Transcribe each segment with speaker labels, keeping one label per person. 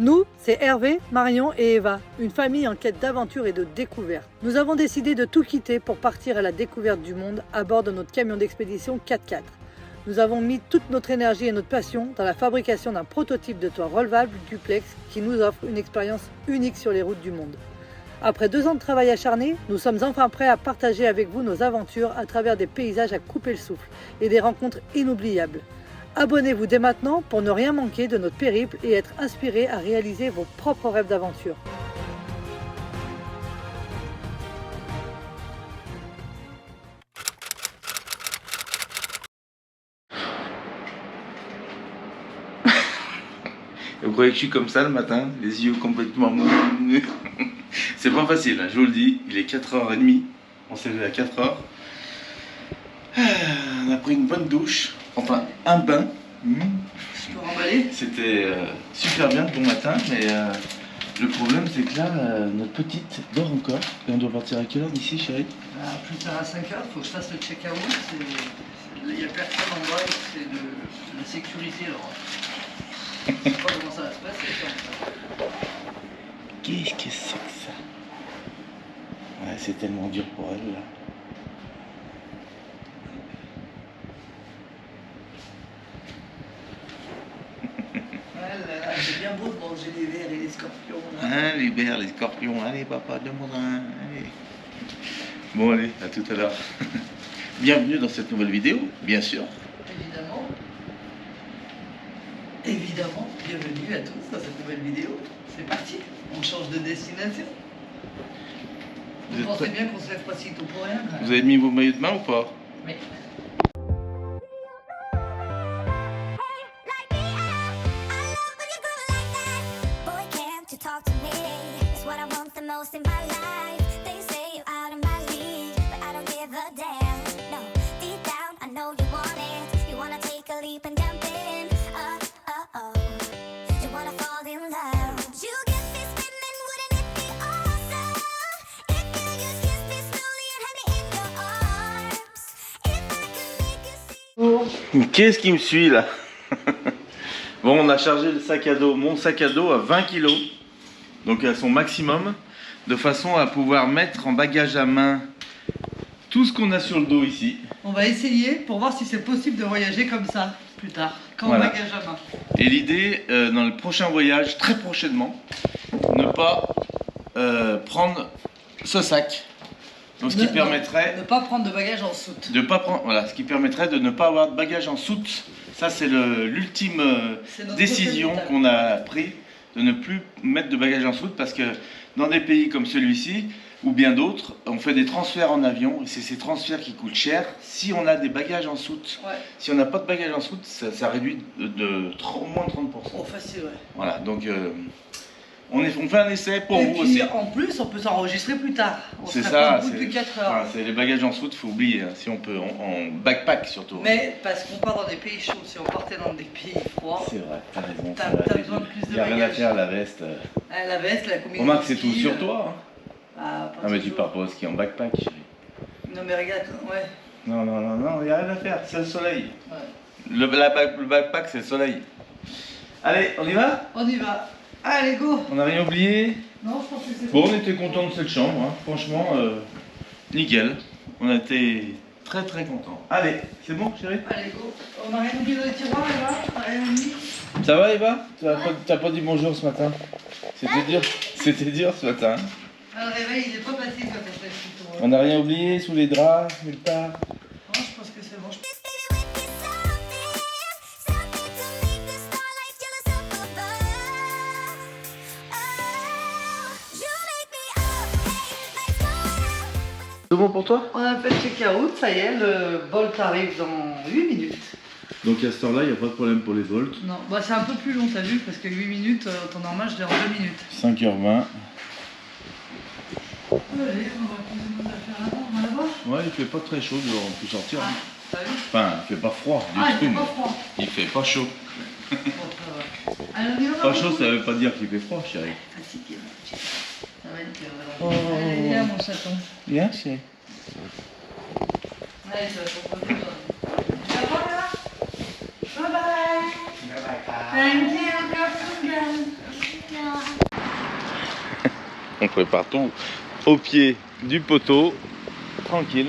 Speaker 1: Nous, c'est Hervé, Marion et Eva, une famille en quête d'aventure et de découverte. Nous avons décidé de tout quitter pour partir à la découverte du monde à bord de notre camion d'expédition 4x4. Nous avons mis toute notre énergie et notre passion dans la fabrication d'un prototype de toit relevable duplex qui nous offre une expérience unique sur les routes du monde. Après 2 ans de travail acharné, nous sommes enfin prêts à partager avec vous nos aventures à travers des paysages à couper le souffle et des rencontres inoubliables. Abonnez-vous dès maintenant pour ne rien manquer de notre périple et être inspiré à réaliser vos propres rêves d'aventure.
Speaker 2: Vous croyez que je suis comme ça le matin, les yeux complètement mous? C'est pas facile, hein, je vous le dis. Il est 4h30, on s'est levé à 4h. On a pris une bonne douche, enfin un bain.
Speaker 1: Je peux remballer ?
Speaker 2: C'était super bien le bon matin, mais le problème c'est que là, notre petite dort encore. Et on doit partir à quelle heure d'ici, chérie?
Speaker 1: Plus tard à 5h, il faut que je fasse le check-out. Il n'y a personne en bas, c'est de la sécurité. Alors. Je sais pas comment ça va se passer.
Speaker 2: Qu'est-ce que c'est que ça? Ouais, c'est tellement dur pour elle là.
Speaker 1: C'est bien beau de manger les vers et les scorpions.
Speaker 2: Hein, les vers, les scorpions, allez papa, demande un, allez. Bon allez, à tout à l'heure. Bienvenue dans cette nouvelle vidéo, bien sûr.
Speaker 1: Évidemment. Évidemment, bienvenue à tous dans cette nouvelle vidéo. C'est parti, on change de destination. Vous pensez bien qu'on se lève pas si tôt pour rien?
Speaker 2: Vous avez mis vos maillots de bain ou pas?
Speaker 1: Oui.
Speaker 2: Qu'est-ce qui me suit là? Bon, on a chargé le sac à dos, mon sac à dos à 20 kg, donc à son maximum, de façon à pouvoir mettre en bagage à main tout ce qu'on a sur le dos ici.
Speaker 1: On va essayer pour voir si c'est possible de voyager comme ça plus tard, quand
Speaker 2: Voilà.
Speaker 1: on bagage à main.
Speaker 2: Et l'idée, dans le prochain voyage, très prochainement, ne pas prendre ce sac. Donc, ce qui permettrait
Speaker 1: ne pas prendre de bagages en soute.
Speaker 2: de pas prendre, voilà, ce qui permettrait de ne pas avoir de bagages en soute. Ça, c'est l'ultime décision qu'on a pris, de ne plus mettre de bagages en soute, parce que dans des pays comme celui-ci ou bien d'autres, on fait des transferts en avion et c'est ces transferts qui coûtent cher. Si on a des bagages en soute,
Speaker 1: Ouais.
Speaker 2: si on n'a pas de bagages en soute, ça réduit de au moins 30%.
Speaker 1: Oh, facile, ouais.
Speaker 2: Voilà, donc on fait un essai pour
Speaker 1: et
Speaker 2: vous
Speaker 1: puis,
Speaker 2: aussi.
Speaker 1: En plus, on peut s'enregistrer plus tard. On
Speaker 2: C'est
Speaker 1: sera
Speaker 2: ça,
Speaker 1: pas debout depuis 4 heures.
Speaker 2: enfin, c'est les bagages en soute, faut oublier, hein, si on peut, en backpack surtout.
Speaker 1: Mais parce qu'on part dans des pays chauds, si on partait dans des pays froids,
Speaker 2: C'est vrai, t'as raison.
Speaker 1: t'as besoin de plus de
Speaker 2: Il n'y a rien à
Speaker 1: bagages.
Speaker 2: faire, la veste.
Speaker 1: La veste, la combinaison.
Speaker 2: Remarque, c'est
Speaker 1: ski,
Speaker 2: tout sur toi. Hein.
Speaker 1: Pas
Speaker 2: Ah, mais tu
Speaker 1: toujours.
Speaker 2: pars pas au ski en backpack, chérie.
Speaker 1: Non, mais regarde, ouais.
Speaker 2: Non, il n'y a rien à faire, c'est le soleil.
Speaker 1: Ouais.
Speaker 2: Le backpack, c'est le soleil. Allez, on y va?
Speaker 1: On y va. Allez, go.
Speaker 2: On n'a rien oublié?
Speaker 1: Non, je pense que c'est
Speaker 2: Bon, on était contents de cette chambre, hein. Franchement, nickel. On a été très très contents. Allez, c'est bon, chérie?
Speaker 1: Allez, go. On n'a rien oublié dans les tiroirs, Eva? T'as rien oublié?
Speaker 2: Ça va, Eva? T'as pas dit bonjour ce matin? C'était dur ce matin.
Speaker 1: Le réveil, il est pas facile quand on fait ce tour.
Speaker 2: On n'a rien oublié sous les draps, nulle part.
Speaker 1: Non, je pense que c'est bon.
Speaker 2: C'est bon pour toi?
Speaker 1: On a fait le check-out, ça y est, le Bolt arrive dans 8 minutes.
Speaker 2: Donc à cette heure-là, il n'y a pas de problème pour les volts.
Speaker 1: Non, bah c'est un peu plus long, t'as vu, parce que 8 minutes, en temps normal, je l'ai en 2 minutes.
Speaker 2: 5h20.
Speaker 1: Allez, on va poser nos affaires là-bas, on va la voir.
Speaker 2: Ouais, il fait pas très chaud dehors, on peut sortir.
Speaker 1: Ah,
Speaker 2: Hein.
Speaker 1: t'as vu?
Speaker 2: Enfin, il fait pas froid du
Speaker 1: Ah,
Speaker 2: tout.
Speaker 1: il fait pas
Speaker 2: mais
Speaker 1: froid.
Speaker 2: Il fait pas chaud.
Speaker 1: Bon, ça va. Allez, on y va.
Speaker 2: Pas chaud, ça veut pas dire qu'il fait froid, chérie.
Speaker 1: Fatigué, mon petit. Ça va être...
Speaker 2: Oh.
Speaker 1: Allez, viens, mon chaton.
Speaker 2: Bien, chérie.
Speaker 1: Allez, ça va être pour toi. Tu vas voir, là? Bye bye. Thank you, Captain.
Speaker 2: On prépare tout au pied du poteau, tranquille.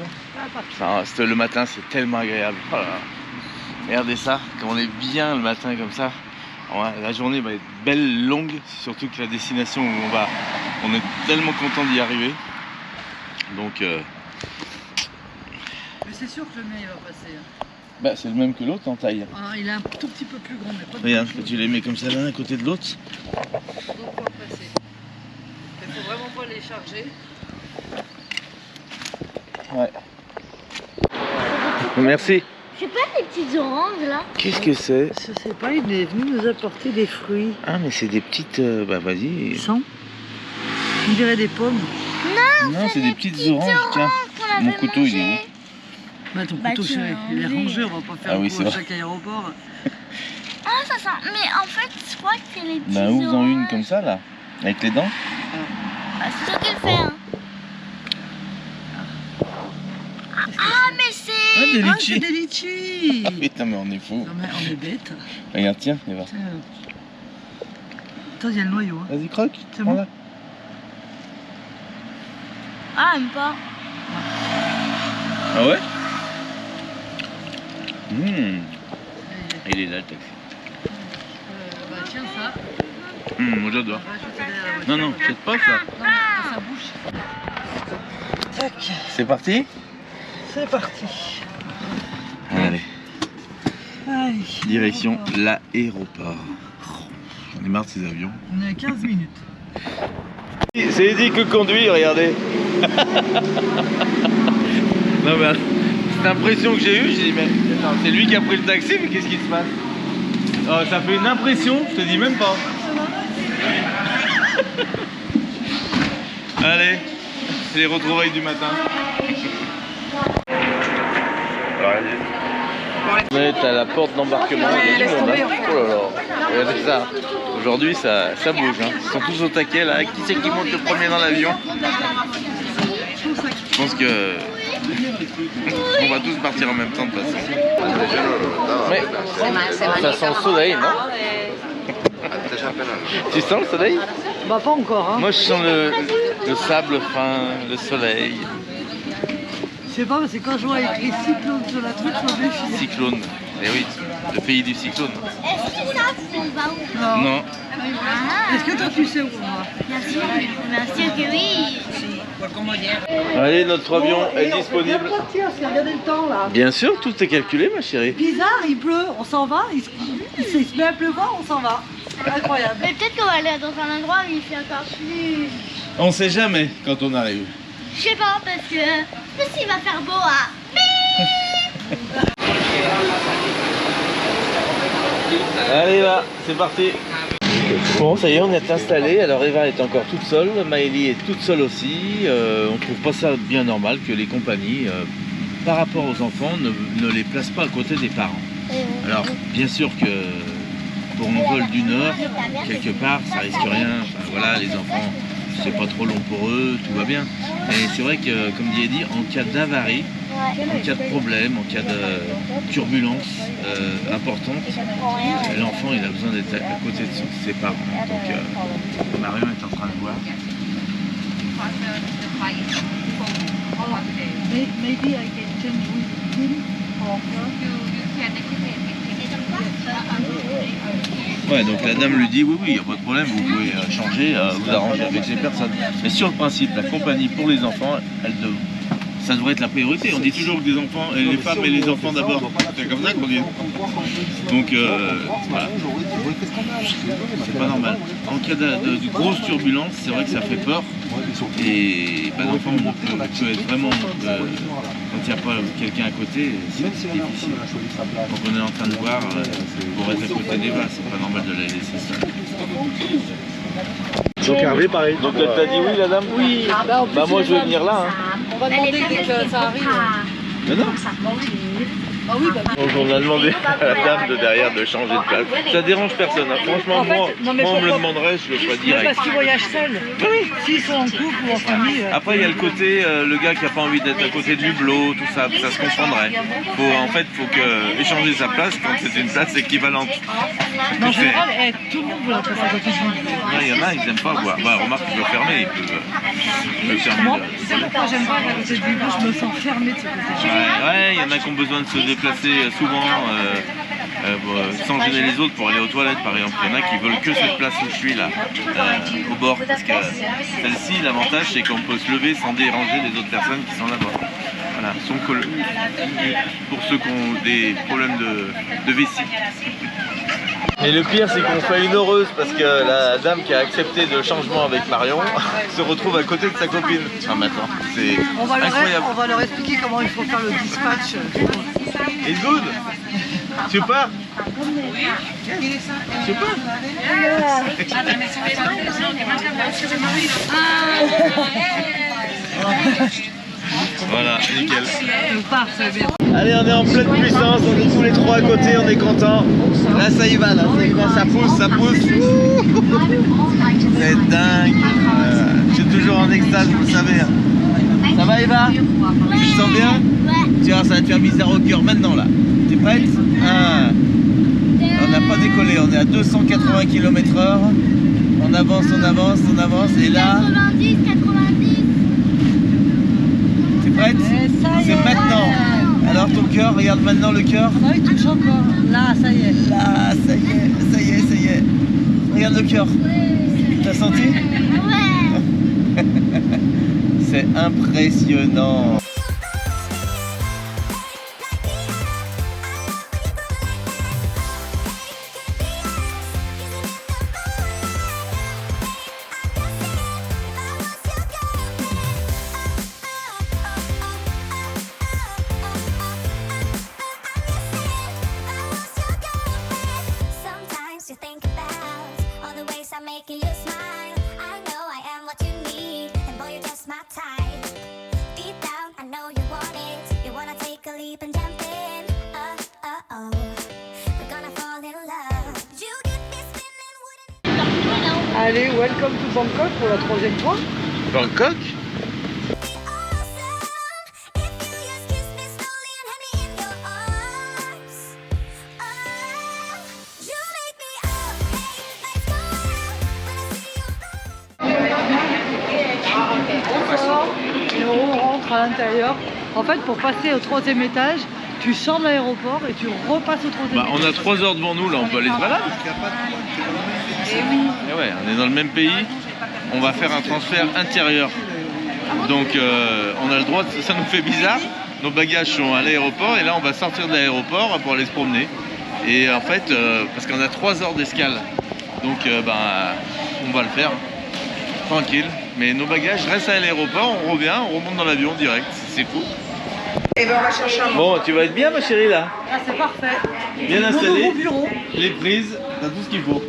Speaker 2: Le matin, c'est tellement agréable. Oh là là. Regardez ça, quand on est bien le matin comme ça. La journée va être belle, longue, surtout que la destination où on est tellement content d'y arriver. Donc,
Speaker 1: mais c'est sûr que le mien il va passer.
Speaker 2: Bah, c'est le même que l'autre en taille.
Speaker 1: Ah, il est un tout petit peu plus grand, mais pas de
Speaker 2: Regarde, tu les mets comme ça l'un à côté de l'autre.
Speaker 1: donc on va passer. Il faut vraiment pas les charger.
Speaker 2: Ouais. Merci.
Speaker 3: C'est pas des petites oranges là?
Speaker 2: Qu'est-ce que c'est?
Speaker 1: Je sais pas, il est venu nous apporter des fruits.
Speaker 2: Ah, mais c'est des petites... bah, vas-y.
Speaker 1: Sans. On dirait des pommes.
Speaker 2: Non, c'est des petites oranges. Tiens, mon couteau, il est où?
Speaker 1: Bah ton
Speaker 3: Bah,
Speaker 1: couteau
Speaker 3: tu
Speaker 1: chéri,
Speaker 3: l'as
Speaker 1: il est
Speaker 3: enlevé.
Speaker 1: rangé, on va pas faire
Speaker 2: Ah oui,
Speaker 1: le
Speaker 2: c'est
Speaker 1: coup à
Speaker 2: vrai.
Speaker 1: chaque aéroport.
Speaker 3: Ah, ça sent. Mais en fait, je crois que c'est les petites
Speaker 2: Bah, ouvre-en une
Speaker 3: oranges.
Speaker 2: comme ça, là. Avec les dents.
Speaker 3: Bah, c'est toi qui le fais, hein. Ah, mais c'est.
Speaker 2: Ah, des
Speaker 1: Ah, c'est
Speaker 2: litchis.
Speaker 1: des litchis.
Speaker 2: Ah, putain, mais on est fou.
Speaker 1: Non mais on est bête.
Speaker 2: Regarde, tiens, Eva.
Speaker 1: Tiens. Attends, il y a le noyau. Hein.
Speaker 2: Vas-y, croque.
Speaker 1: C'est bon.
Speaker 2: Prends-la.
Speaker 3: Ah, même pas.
Speaker 2: Ah ouais? Il est là, le taxi.
Speaker 1: Bah tiens ça.
Speaker 2: Moi, j'adore.
Speaker 1: On va ajouter derrière la voiture.
Speaker 2: Non, non, jette pas ça.
Speaker 1: Non, mais dans sa bouche. Tac,
Speaker 2: C'est parti?
Speaker 1: c'est parti.
Speaker 2: Allez,
Speaker 1: Aïe.
Speaker 2: direction l'aéroport. J'en ai marre de ces avions.
Speaker 1: On est à 15 minutes.
Speaker 2: C'est Eddie que conduit, regardez. Non mais cette impression que j'ai eue, j'ai dit mais attends, c'est lui qui a pris le taxi, mais qu'est-ce qui se passe? Oh, ça fait une impression, je te dis même pas. Allez, c'est les retrouvailles du matin. On est à la porte d'embarquement, il y a du monde, hein. Oh là là, regardez ça. Aujourd'hui ça bouge, hein. Ils sont tous au taquet là. Qui c'est qui monte le premier dans l'avion? Je pense que on va tous partir en même temps de toute façon. Mais ça sent le soleil, non? Tu sens le soleil?
Speaker 1: Bah pas encore hein.
Speaker 2: Moi je sens le sable fin, le soleil.
Speaker 1: Je sais pas, parce que quand je vois écrit cyclone sur la truc, je me méfie.
Speaker 2: Cyclone, eh oui, le pays du cyclone.
Speaker 3: Est-ce que ça, on va où?
Speaker 2: Non.
Speaker 3: Ah,
Speaker 1: Est-ce que toi tu sais où on va?
Speaker 3: bien sûr que oui.
Speaker 2: Allez, notre avion est
Speaker 1: On peut
Speaker 2: disponible.
Speaker 1: bien partir, parce qu'il y a regardez le temps là.
Speaker 2: Bien sûr, tout est calculé ma chérie.
Speaker 1: Bizarre, il pleut, on s'en va, il se met à pleuvoir, on s'en va. Incroyable.
Speaker 3: Mais peut-être qu'on va aller dans un endroit où il fait encore plus.
Speaker 2: On sait jamais quand on arrive.
Speaker 3: Je sais pas, parce que s'il va faire beau à.
Speaker 2: Allez là, c'est parti. Bon, ça y est, on est installé. Alors Eva est encore toute seule, Maëlie est toute seule aussi. On trouve pas ça bien normal que les compagnies, par rapport aux enfants, ne les placent pas à côté des parents. Alors, bien sûr que pour un vol d'une heure, quelque part, ça risque rien. Enfin, voilà, les enfants, c'est pas trop long pour eux, tout va bien. Mais c'est vrai que, comme dit Eddie, en cas d'avarie, en cas de problème, en cas de turbulence importante, l'enfant il a besoin d'être à côté de ses parents. Donc Marion est en train de voir.
Speaker 1: Maybe I can change with him or
Speaker 2: Ouais, donc la dame lui dit oui, il n'y a pas de problème, vous pouvez changer, vous arranger avec ces personnes. Mais sur le principe, la compagnie pour les enfants, ça devrait être la priorité. On dit toujours que les enfants, les femmes et les enfants d'abord. C'est comme ça qu'on dit. Donc voilà. C'est pas normal. En cas de grosse turbulence, c'est vrai que ça fait peur. Et l'enfant peut être vraiment, quand il n'y a pas quelqu'un à côté, c'est difficile. Donc on est en train de voir pour être à côté d'Eva, c'est pas normal de la laisser seule.
Speaker 4: Donc Hervé, pareil.
Speaker 2: Donc elle t'a dit oui la dame?
Speaker 1: Oui, bah, en plus,
Speaker 2: Bah moi je vais
Speaker 1: elle
Speaker 2: venir là. Hein.
Speaker 1: On va demander dès que ça arrive.
Speaker 2: Mais non.
Speaker 1: Ah oui, bah,
Speaker 2: Donc on a demandé à la dame de derrière de changer de place. Ça dérange personne, hein. Franchement,
Speaker 1: En fait,
Speaker 2: moi,
Speaker 1: non, mais
Speaker 2: on me le
Speaker 1: pourquoi-
Speaker 2: demanderait, je le ferais
Speaker 1: mais
Speaker 2: direct.
Speaker 1: parce qu'ils voyagent seuls.
Speaker 2: Oui.
Speaker 1: S'ils sont en couple ou en famille.
Speaker 2: Après, il y a le côté, le gars qui n'a pas envie d'être à côté de l'hublot, tout ça, ça se comprendrait. Faut que échanger sa place quand c'est une place équivalente.
Speaker 1: Mais en général, tout le monde veut la place à côté de lui.
Speaker 2: Il y en a, ils n'aiment pas voir. Bah, remarque, ils peuvent fermer, ils peuvent fermer.
Speaker 1: Moi, tu sais pourquoi j'aime pas la côté de lui? Je me sens fermée de ce côté.
Speaker 2: Ouais, il y en a qui ont besoin de se déplacer souvent sans gêner les autres pour aller aux toilettes par exemple. Il y en a qui veulent que cette place où je suis là, au bord, parce que celle-ci, l'avantage c'est qu'on peut se lever sans déranger les autres personnes qui sont là-bas. Voilà, pour ceux qui ont des problèmes de vessie. Et le pire c'est qu'on fait une heureuse parce que la dame qui a accepté le changement avec Marion se retrouve à côté de sa copine. Ah maintenant, c'est incroyable.
Speaker 1: On va leur expliquer comment il faut faire le dispatch.
Speaker 2: It's good. Super. Super. Voilà, nickel. Allez, on est en pleine puissance, on est tous les trois à côté, on est contents. Là, ça y va, ça pousse, ça pousse. C'est dingue. Je suis toujours en extase, vous le savez. Ça va, Eva? Tu te sens bien? Tu vois, ça va te faire bizarre au cœur maintenant, là. T'es prête? On n'a pas décollé, on est à 280 km/h. On avance, et là...
Speaker 3: 90, 90.
Speaker 2: T'es prête? C'est maintenant. Alors ton cœur, regarde maintenant le cœur.
Speaker 1: Non, il touche encore. Là, ça y est.
Speaker 2: Là, ça y est. Regarde le cœur. T'as senti?
Speaker 3: Ouais.
Speaker 2: C'est impressionnant.
Speaker 4: Sometimes you think about all the ways I'm making you smile. I know I am what you need, and boy, you're just my type. Deep down, I know you want it. You wanna take a leap and jump in. Oh, we're gonna fall in love. You get me spinning, wouldn't
Speaker 1: Allez, welcome to Bangkok pour la 3e fois.
Speaker 2: Bangkok?
Speaker 4: it be awesome if you just kiss me slowly and have me in your arms? Oh, you make me up, hey, let's go out when I see you.
Speaker 1: Et on rentre à l'intérieur. En fait, pour passer au 3e étage, tu sors de l'aéroport et tu repasses au 3e
Speaker 2: Bah,
Speaker 1: étage.
Speaker 2: on a 3 heures devant nous, là, on peut aller se balader. Et ouais, on est dans le même pays. On va faire un transfert intérieur. Donc on a le droit, ça nous fait bizarre. Nos bagages sont à l'aéroport et là on va sortir de l'aéroport pour aller se promener. Et en fait, parce qu'on a 3 heures d'escale, donc on va le faire tranquille. Mais nos bagages restent à l'aéroport, on revient, on remonte dans l'avion direct. C'est cool.
Speaker 1: Et ben on va chercher un
Speaker 2: Bon, tu vas être bien ma chérie là.
Speaker 1: Ah, c'est parfait.
Speaker 2: Bien
Speaker 1: Mon
Speaker 2: installé,
Speaker 1: nouveau bureau.
Speaker 2: les prises, t'as tout ce qu'il faut.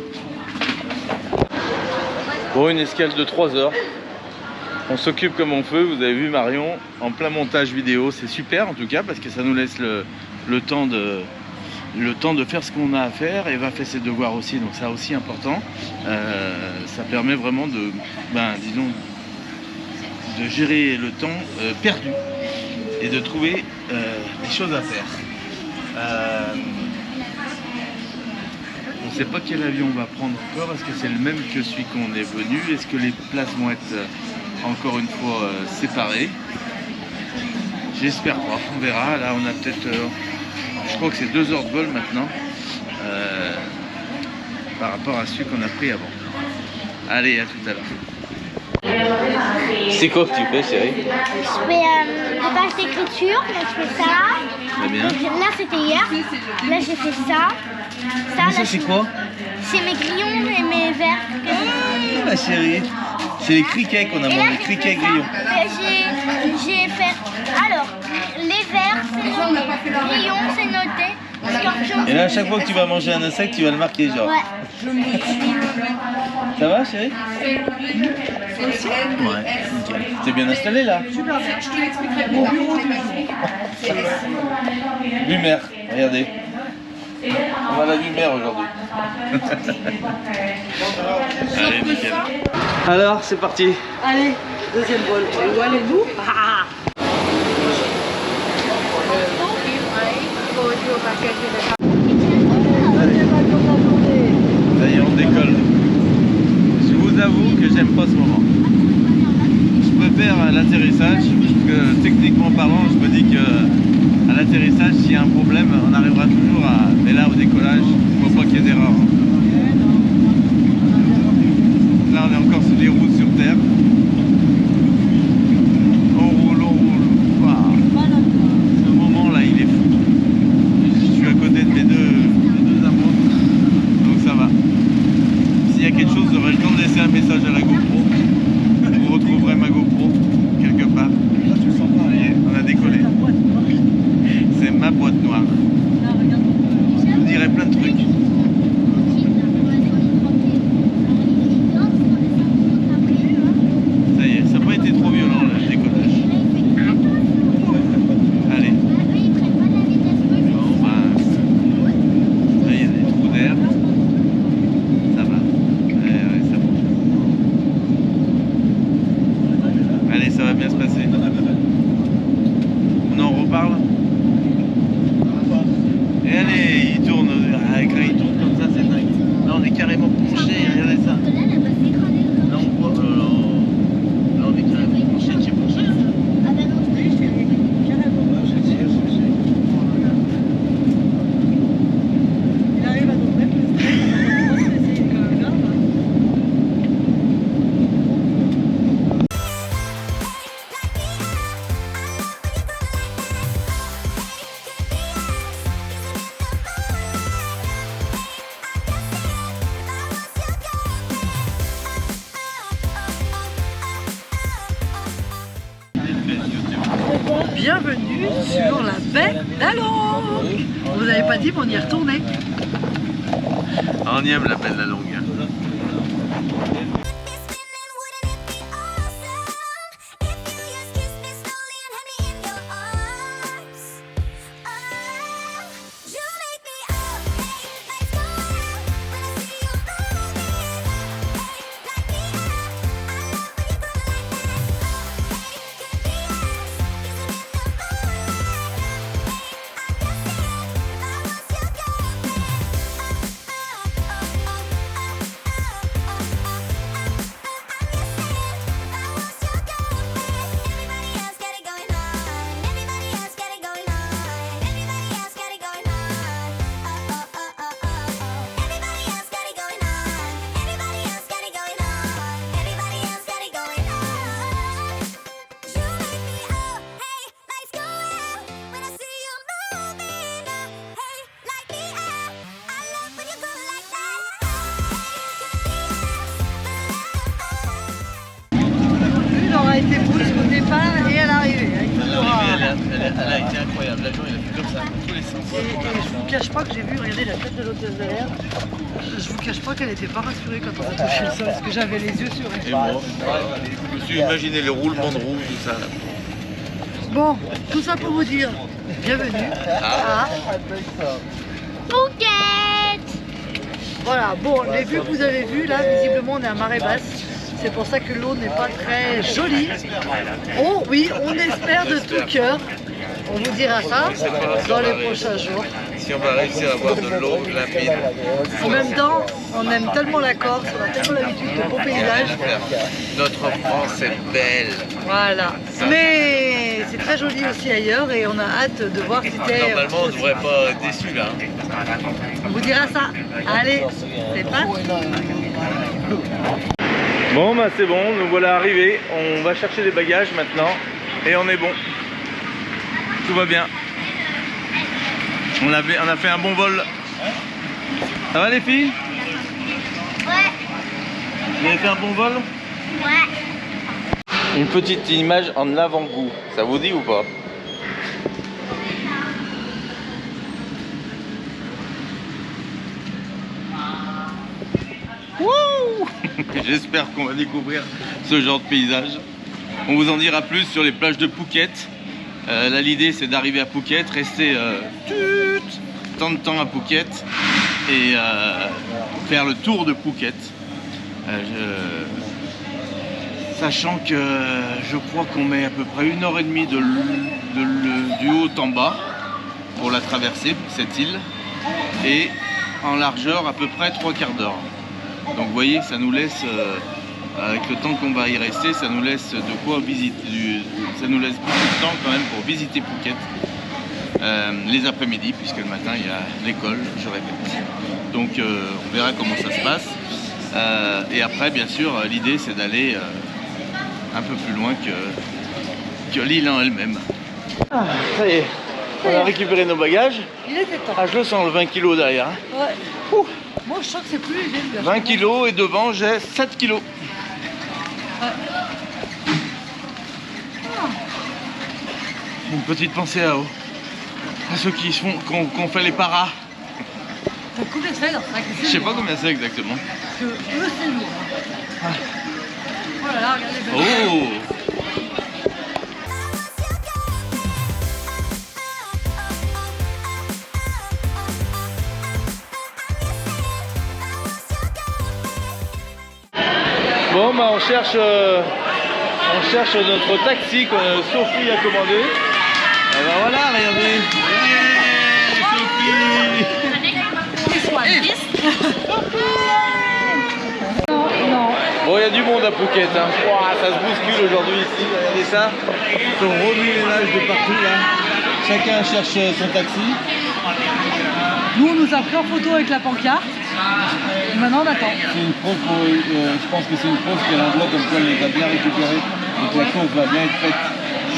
Speaker 2: Bon, une escale de 3 heures. On s'occupe comme on peut. Vous avez vu Marion en plein montage vidéo. C'est super en tout cas parce que ça nous laisse le temps de faire ce qu'on a à faire. Eva fait ses devoirs aussi, donc ça aussi important. Ça permet vraiment de gérer le temps perdu et de trouver des choses à faire. On ne sait pas quel avion on va prendre encore. Est-ce que c'est le même que celui qu'on est venu? Est-ce que les places vont être encore une fois séparées? J'espère pas, on verra. Là on a peut-être, je crois que c'est 2 heures de vol maintenant par rapport à celui qu'on a pris avant. Allez, à tout à l'heure. C'est quoi que tu fais, chérie?
Speaker 3: Je fais des pages d'écriture, donc je fais ça.
Speaker 2: Très bien.
Speaker 3: Donc, là c'était hier. Là j'ai fait ça.
Speaker 2: Mais
Speaker 3: là,
Speaker 2: ça c'est quoi?
Speaker 3: C'est mes crayons et mes verres.
Speaker 2: Ah, ma chérie, c'est les criquets qu'on a
Speaker 3: Et là,
Speaker 2: mangé,
Speaker 3: j'ai
Speaker 2: criquets
Speaker 3: fait ça.
Speaker 2: grillons.
Speaker 3: J'ai fait. Alors, les verres c'est noté. Grillons c'est noté.
Speaker 2: Et là, à chaque fois que tu vas manger un insecte, tu vas le marquer, genre. Ça va, chérie? Ouais, nickel. T'es bien installé là?
Speaker 1: Super bien, je te l'expliquerai. Mon bureau du jour.
Speaker 2: Lumière, regardez. On va à la lumière aujourd'hui. Allez, nickel. Alors, c'est parti.
Speaker 1: Allez, deuxième vol. Et où allez-nous?
Speaker 2: Ça y est, on décolle. Je vous avoue que j'aime pas ce moment. Je préfère l'atterrissage, parce que techniquement parlant, je me dis que à l'atterrissage, s'il y a un problème, on arrivera toujours à... Mais là, au décollage, il ne faut pas qu'il y ait d'erreur. Là, on est encore sur des routes sur terre. On roule, on roule. Waouh. Ce moment-là, il est fou. Je suis à côté de mes deux amours, donc ça va. S'il y a quelque chose, j'aurai le temps de laisser un message à la GoPro. Vous retrouverez ma GoPro quelque part. Ça y est, on a décollé. C'est ma boîte noire. Je vous dirai plein de trucs. Ça y est, ça n'a pas été trop violent le décollage. Allez. Bon, ben, là, il y a des trous d'air. Ça va. Ouais, ça bouge. Allez, ça va bien se passer. On en reparle. Et allez, il tourne. Ah, quand il tourne comme ça, c'est dingue. Là, on est carrément penché. Regardez ça. Là, on voit. Là, on est carrément penché. Tu es penché?
Speaker 1: Il arrive à nous mettre le stress. On va se laisser, il est quand même là. Bienvenue sur la baie d'Along. Vous n'avez pas dit, mais on y est retourné.
Speaker 2: Ah, on y aime la belle la longue.
Speaker 1: A été brusque au départ et à l'arrivée.
Speaker 2: Elle a été incroyable. L'avion il a fait comme ça, dans tous les sens.
Speaker 1: Et je vous cache pas que j'ai vu, regardez la tête de l'hôtesse de l'air. Je vous cache pas qu'elle n'était pas rassurée quand on a touché le sol parce que j'avais les yeux sur elle.
Speaker 2: Et moi, je me suis imaginé les roulements de roue, tout ça.
Speaker 1: Bon, tout ça pour vous dire bienvenue à
Speaker 3: Phuket.
Speaker 1: Voilà, bon, les vues que vous avez vues là, visiblement on est à marée basse. C'est pour ça que l'eau n'est pas très jolie. Oh oui, on espère de tout cœur. On vous dira ça dans les prochains jours.
Speaker 2: Si on va réussir à avoir de l'eau limpide.
Speaker 1: En même temps, on aime tellement la Corse, on a tellement l'habitude de beaux paysages.
Speaker 2: Notre France est belle.
Speaker 1: Voilà. Mais c'est très joli aussi ailleurs et on a hâte de voir si c'était...
Speaker 2: Normalement, on ne devrait pas être déçus là.
Speaker 1: On vous dira ça. Allez, c'est parti.
Speaker 2: Bon bah c'est bon, nous voilà arrivés, on va chercher les bagages maintenant et on est bon. Tout va bien. On a fait un bon vol. Ça va les filles?
Speaker 3: Ouais.
Speaker 2: Vous avez fait un bon vol?
Speaker 3: Ouais.
Speaker 2: Une petite image en avant-goût, ça vous dit ou pas? j'espère qu'on va découvrir ce genre de paysage. On vous en dira plus sur les plages de Phuket. Là l'idée c'est d'arriver à Phuket, rester tant de temps à Phuket et faire le tour de Phuket. Sachant que je crois qu'on met à peu près 1h30 du haut en bas pour la traverser, cette île, et en largeur à peu près 3/4 d'heure. Donc vous voyez, ça nous laisse, avec le temps qu'on va y rester, ça nous laisse de quoi visiter, ça nous laisse beaucoup de temps quand même pour visiter Phuket les après-midi, puisque le matin il y a l'école, je répète. Donc on verra comment ça se passe. Et après, bien sûr, l'idée c'est d'aller un peu plus loin que l'île en elle-même. Ah, ça y est, on a récupéré nos bagages.
Speaker 1: Il était temps.
Speaker 2: Ah, je le sens, le 20 kg derrière. Hein.
Speaker 1: Ouais.
Speaker 2: Ouh.
Speaker 1: Moi, je sens que c'est plus léger.
Speaker 2: 20 kg et devant, j'ai 7 kg.
Speaker 1: Ouais.
Speaker 2: Une petite pensée à ceux qui ont fait les paras.
Speaker 1: T'as combien c'est là?
Speaker 2: Je sais pas combien c'est exactement.
Speaker 1: Parce que eux, c'est lourd.
Speaker 2: Ah.
Speaker 1: Oh là là, regardez.
Speaker 2: Oh. Bon, bah on cherche notre taxi que Sophie a commandé. Et ben voilà, regardez. Sophie. Bon, il y a du monde à Phuket, hein. Wow, ça se bouscule aujourd'hui ici, regardez ça. Ils sont remue-ménage de partout là. Chacun cherche son taxi.
Speaker 1: Nous, on nous a pris en photo avec la pancarte. Et maintenant, on attend.
Speaker 2: C'est une prof, je pense que c'est une prof qui a l'enveloppe comme quoi elle les a bien récupérés. Donc la course va bien être faite.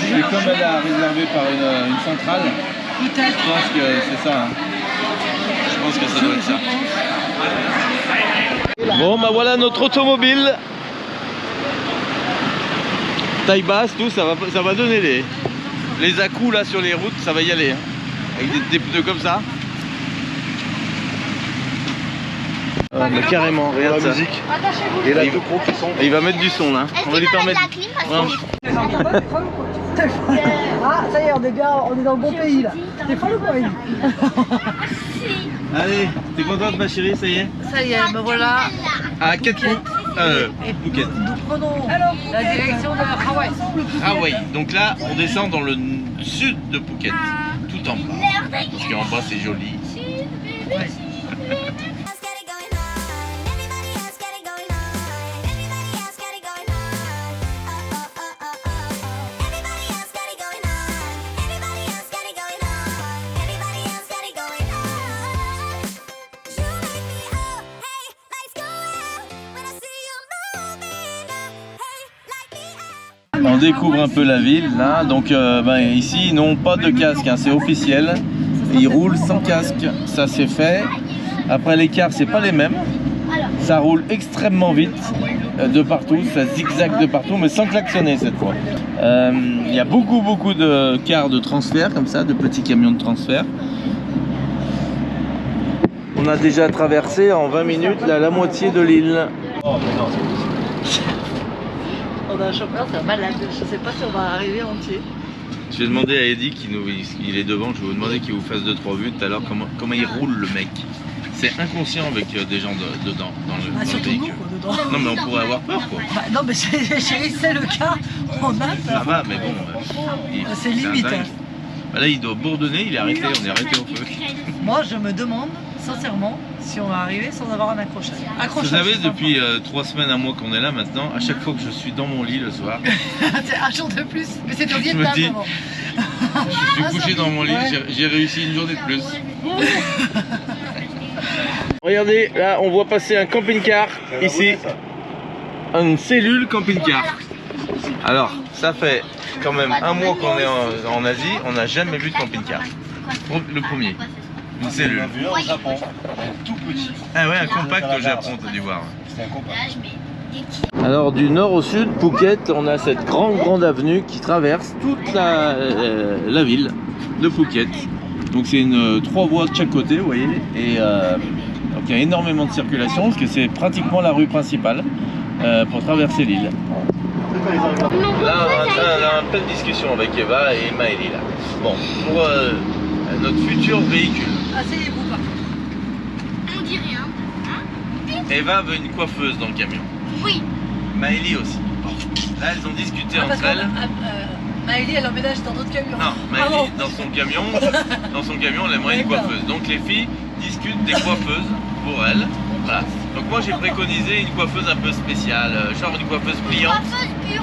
Speaker 2: Et comme elle a réservé par une centrale,
Speaker 1: Peut-être.
Speaker 2: je pense que c'est ça. Hein. Je pense que ça doit être ça. Bon, bah voilà notre automobile. Taille basse, tout, ça va donner les à-coups là sur les routes, ça va y aller. Hein. Avec des pneus comme ça. Mais carrément, regarde ça.
Speaker 5: Musique. Et là, deux pros qui sont.
Speaker 2: Et il va mettre du son là. On va lui permettre.
Speaker 1: Ah, ça y est, on est dans le bon pays là. T'es folle ou quoi?
Speaker 2: Allez, t'es contente ma chérie, ça y est?
Speaker 1: Ça y est, me voilà.
Speaker 2: À 4 Phuket.
Speaker 1: Nous prenons la direction de Hawaï.
Speaker 2: Hawaï. Donc là, on descend dans le sud de Phuket, tout en bas. Parce qu'en bas, c'est joli.
Speaker 1: Ouais.
Speaker 2: On découvre un peu la ville là, donc ici non pas de casque, hein, c'est officiel. Ils roulent sans casque, ça c'est fait. Après l'écart c'est pas les mêmes, ça roule extrêmement vite de partout, ça zigzague de partout mais sans klaxonner cette fois. Il y a beaucoup de cars de transfert comme ça, de petits camions de transfert. On a déjà traversé en 20 minutes la moitié de l'île.
Speaker 1: On a un chauffeur, c'est un malade. Je sais pas si on va arriver entier.
Speaker 2: Je vais demander à Eddy, il est devant, je vais vous demander qu'il vous fasse 2-3 vues tout à l'heure, comment il roule le mec. C'est inconscient avec des gens dedans, dans le véhicule.
Speaker 1: Nous, dedans.
Speaker 2: Non mais on pourrait avoir peur quoi.
Speaker 1: Bah, non mais chérie, c'est le cas. On a
Speaker 2: Ça
Speaker 1: peur.
Speaker 2: va, mais bon.
Speaker 1: C'est limite.
Speaker 2: un dingue. Bah là il doit bourdonner, il est arrêté, on est arrêté au feu.
Speaker 1: Moi je me demande sincèrement si on va arriver sans avoir un accrochage.
Speaker 2: Vous savez, depuis 3 semaines, un mois qu'on est là maintenant, à chaque fois que je suis dans mon lit le soir,
Speaker 1: c'est un jour de plus. Mais c'est ton
Speaker 2: je me dis,
Speaker 1: maman.
Speaker 2: je suis couché dans mon lit,
Speaker 1: Ouais.
Speaker 2: j'ai réussi une journée de plus. Regardez, là on voit passer un camping-car ici, une cellule camping-car. Alors, ça fait quand même un mois qu'on est en Asie, on n'a jamais vu de camping-car. Le premier, une cellule.
Speaker 5: On a vu un au Japon, tout petit.
Speaker 2: Ah ouais, un compact au Japon, t'as dû voir.
Speaker 5: C'était un compact.
Speaker 2: Alors du nord au sud, Phuket, on a cette grande avenue qui traverse toute la ville de Phuket. Donc c'est 3 voies de chaque côté, vous voyez. Et donc il y a énormément de circulation parce que c'est pratiquement la rue principale. pour traverser l'île. Là, on a un peu de discussion avec Eva et Maëlie là. Bon, pour notre futur véhicule.
Speaker 1: Asseyez-vous pas.
Speaker 3: On dit rien.
Speaker 2: Eva veut une coiffeuse dans le camion.
Speaker 3: Oui.
Speaker 2: Maëlie aussi. Bon, là, elles ont discuté
Speaker 1: Parce
Speaker 2: entre elles.
Speaker 1: Maëlie, elle emménage dans d'autres camions.
Speaker 2: Non, Maëlie, dans son camion, elle aimerait une coiffeuse. Donc les filles discutent des coiffeuses pour elle. Voilà. Donc moi j'ai préconisé une coiffeuse un peu spéciale, genre une coiffeuse pliante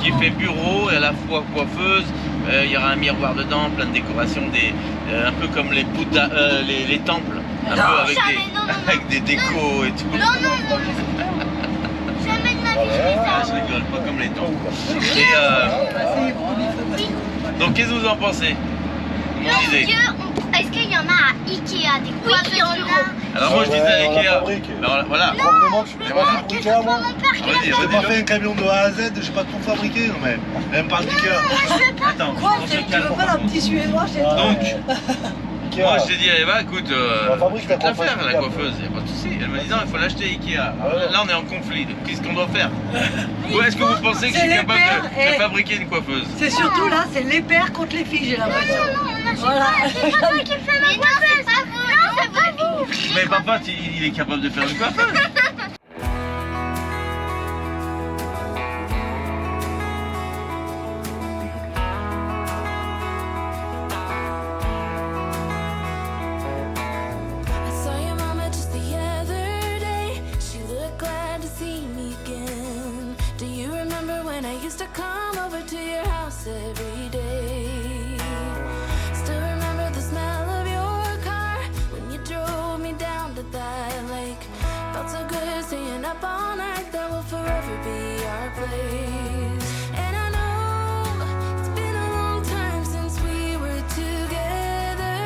Speaker 2: qui fait bureau et à la fois coiffeuse. Il y aura un miroir dedans, plein de décorations, un peu comme les temples, un peu avec avec des décos et tout.
Speaker 3: Non. Jamais de ma vie je fais
Speaker 2: Ah,
Speaker 3: ça.
Speaker 2: je rigole, pas comme les temples. Donc qu'est-ce que vous en pensez? Mon idée.
Speaker 3: Est-ce qu'il y en a à Ikea des coiffeuses? Oui, il y en a.
Speaker 2: Alors moi je disais à Ikea. Alors, voilà.
Speaker 5: Probablement, je vais pas fabriquer à moi.
Speaker 2: Vas-y,
Speaker 5: J'ai pas fait un camion de A à Z, j'ai pas tout fabriqué, non mais. Elle me parle d'Ikea.
Speaker 2: Attends,
Speaker 1: Quoi,
Speaker 2: on se
Speaker 1: tu veux
Speaker 2: calme.
Speaker 1: pas un petit suédois chez toi?
Speaker 2: Donc,
Speaker 5: Ikea.
Speaker 2: moi je t'ai dit à Eva, écoute,
Speaker 5: On fabrique
Speaker 2: je peux te la
Speaker 5: la
Speaker 2: faire
Speaker 5: coiffeuse,
Speaker 2: la coiffeuse, y a pas de souci. Elle m'a dit non, il faut l'acheter Ikea. Là on est en conflit, donc qu'est-ce qu'on doit faire? Ou est-ce que vous pensez que je
Speaker 1: C'est
Speaker 2: suis
Speaker 1: les
Speaker 2: capable
Speaker 1: pères,
Speaker 2: de fabriquer une coiffeuse?
Speaker 1: C'est surtout là, c'est les pères contre les filles, j'ai l'impression. Voilà.
Speaker 3: C'est pas moi qui fais ma coiffeuse. Non, c'est pas vous.
Speaker 2: Mais papa, il est capable de faire une coiffeuse.
Speaker 6: I saw your mama just the other day. She looked glad to see me again. Do you remember when I used to come over to your house every day? Still remember the smell of your car when you drove me down to that lake. Felt so good staying up all night. That will forever be our place. And I know it's been a long time since we were together.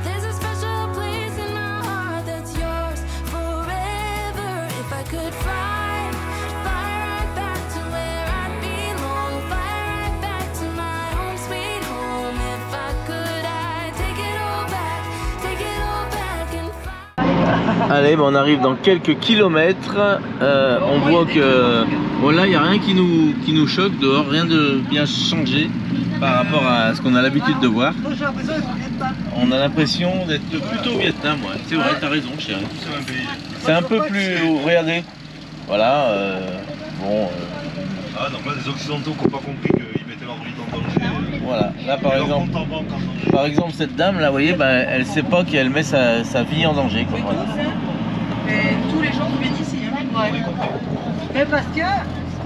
Speaker 6: There's a special place in my heart that's yours forever. If I could fly right back to where I belong, fly right back to my home sweet home. If I could, I'd take it all back and fly.
Speaker 2: Allez, on arrive dans quelques kilomètres. On voit que bon, là, il n'y a rien qui nous choque dehors, rien de bien changé par rapport à ce qu'on a l'habitude de voir.
Speaker 1: Moi, j'ai l'impression d'être au Vietnam.
Speaker 2: On a l'impression d'être plutôt au Vietnam, ouais. C'est vrai, t'as raison, chérie. C'est un peu plus. Regardez. Voilà. Bon.
Speaker 5: Ah, donc là, les Occidentaux qui n'ont pas compris qu'ils mettaient leur vie en danger.
Speaker 2: Voilà. Là, par exemple.
Speaker 5: Compte en banque en danger.
Speaker 2: Par exemple, cette dame là, vous voyez, ben, elle sait pas qu'elle met sa vie en danger. Quoi. Voilà.
Speaker 1: Et tous les gens qui viennent ici. Hein. Ouais. Mais parce que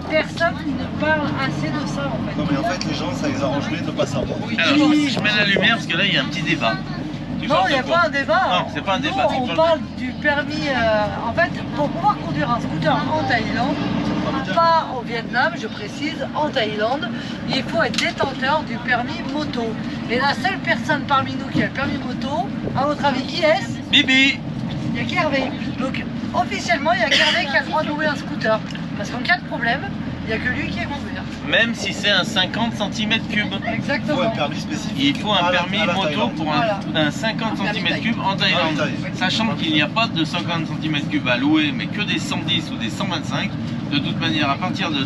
Speaker 1: personne ne parle assez de ça en fait.
Speaker 5: Non, mais en fait, les gens, ça les arrange bien de pas savoir.
Speaker 2: Alors, je mets la lumière parce que là, il y a un petit débat. Tu
Speaker 1: Non,
Speaker 2: parles
Speaker 1: il n'y a
Speaker 2: de quoi?
Speaker 1: pas un débat.
Speaker 2: Non, c'est pas un débat.
Speaker 1: Nous,
Speaker 2: tu
Speaker 1: on
Speaker 2: parles
Speaker 1: parle du permis. En fait, pour pouvoir conduire un scooter en Thaïlande, pas au Vietnam, je précise, en Thaïlande, il faut être détenteur du permis moto. Et la seule personne parmi nous qui a le permis moto, à votre avis, qui est-ce?
Speaker 2: Bibi.
Speaker 1: Il n'y a qu'Hervé. Donc officiellement, il n'y a qu'Hervé qui a le droit de louer un scooter. Parce qu'en cas de problème, il n'y a que lui qui est couvert.
Speaker 2: Même si c'est un 50 cm3.
Speaker 5: Il faut un
Speaker 1: Exactement.
Speaker 5: permis spécifique.
Speaker 2: Il faut un permis
Speaker 5: à la
Speaker 2: moto
Speaker 5: Thaïlande.
Speaker 2: pour
Speaker 1: Voilà.
Speaker 2: un 50 cm3 en Thaïlande.
Speaker 5: Ah, oui.
Speaker 2: Sachant qu'il n'y a pas de 50 cm3 à louer, mais que des 110 ou des 125. De toute manière, à partir de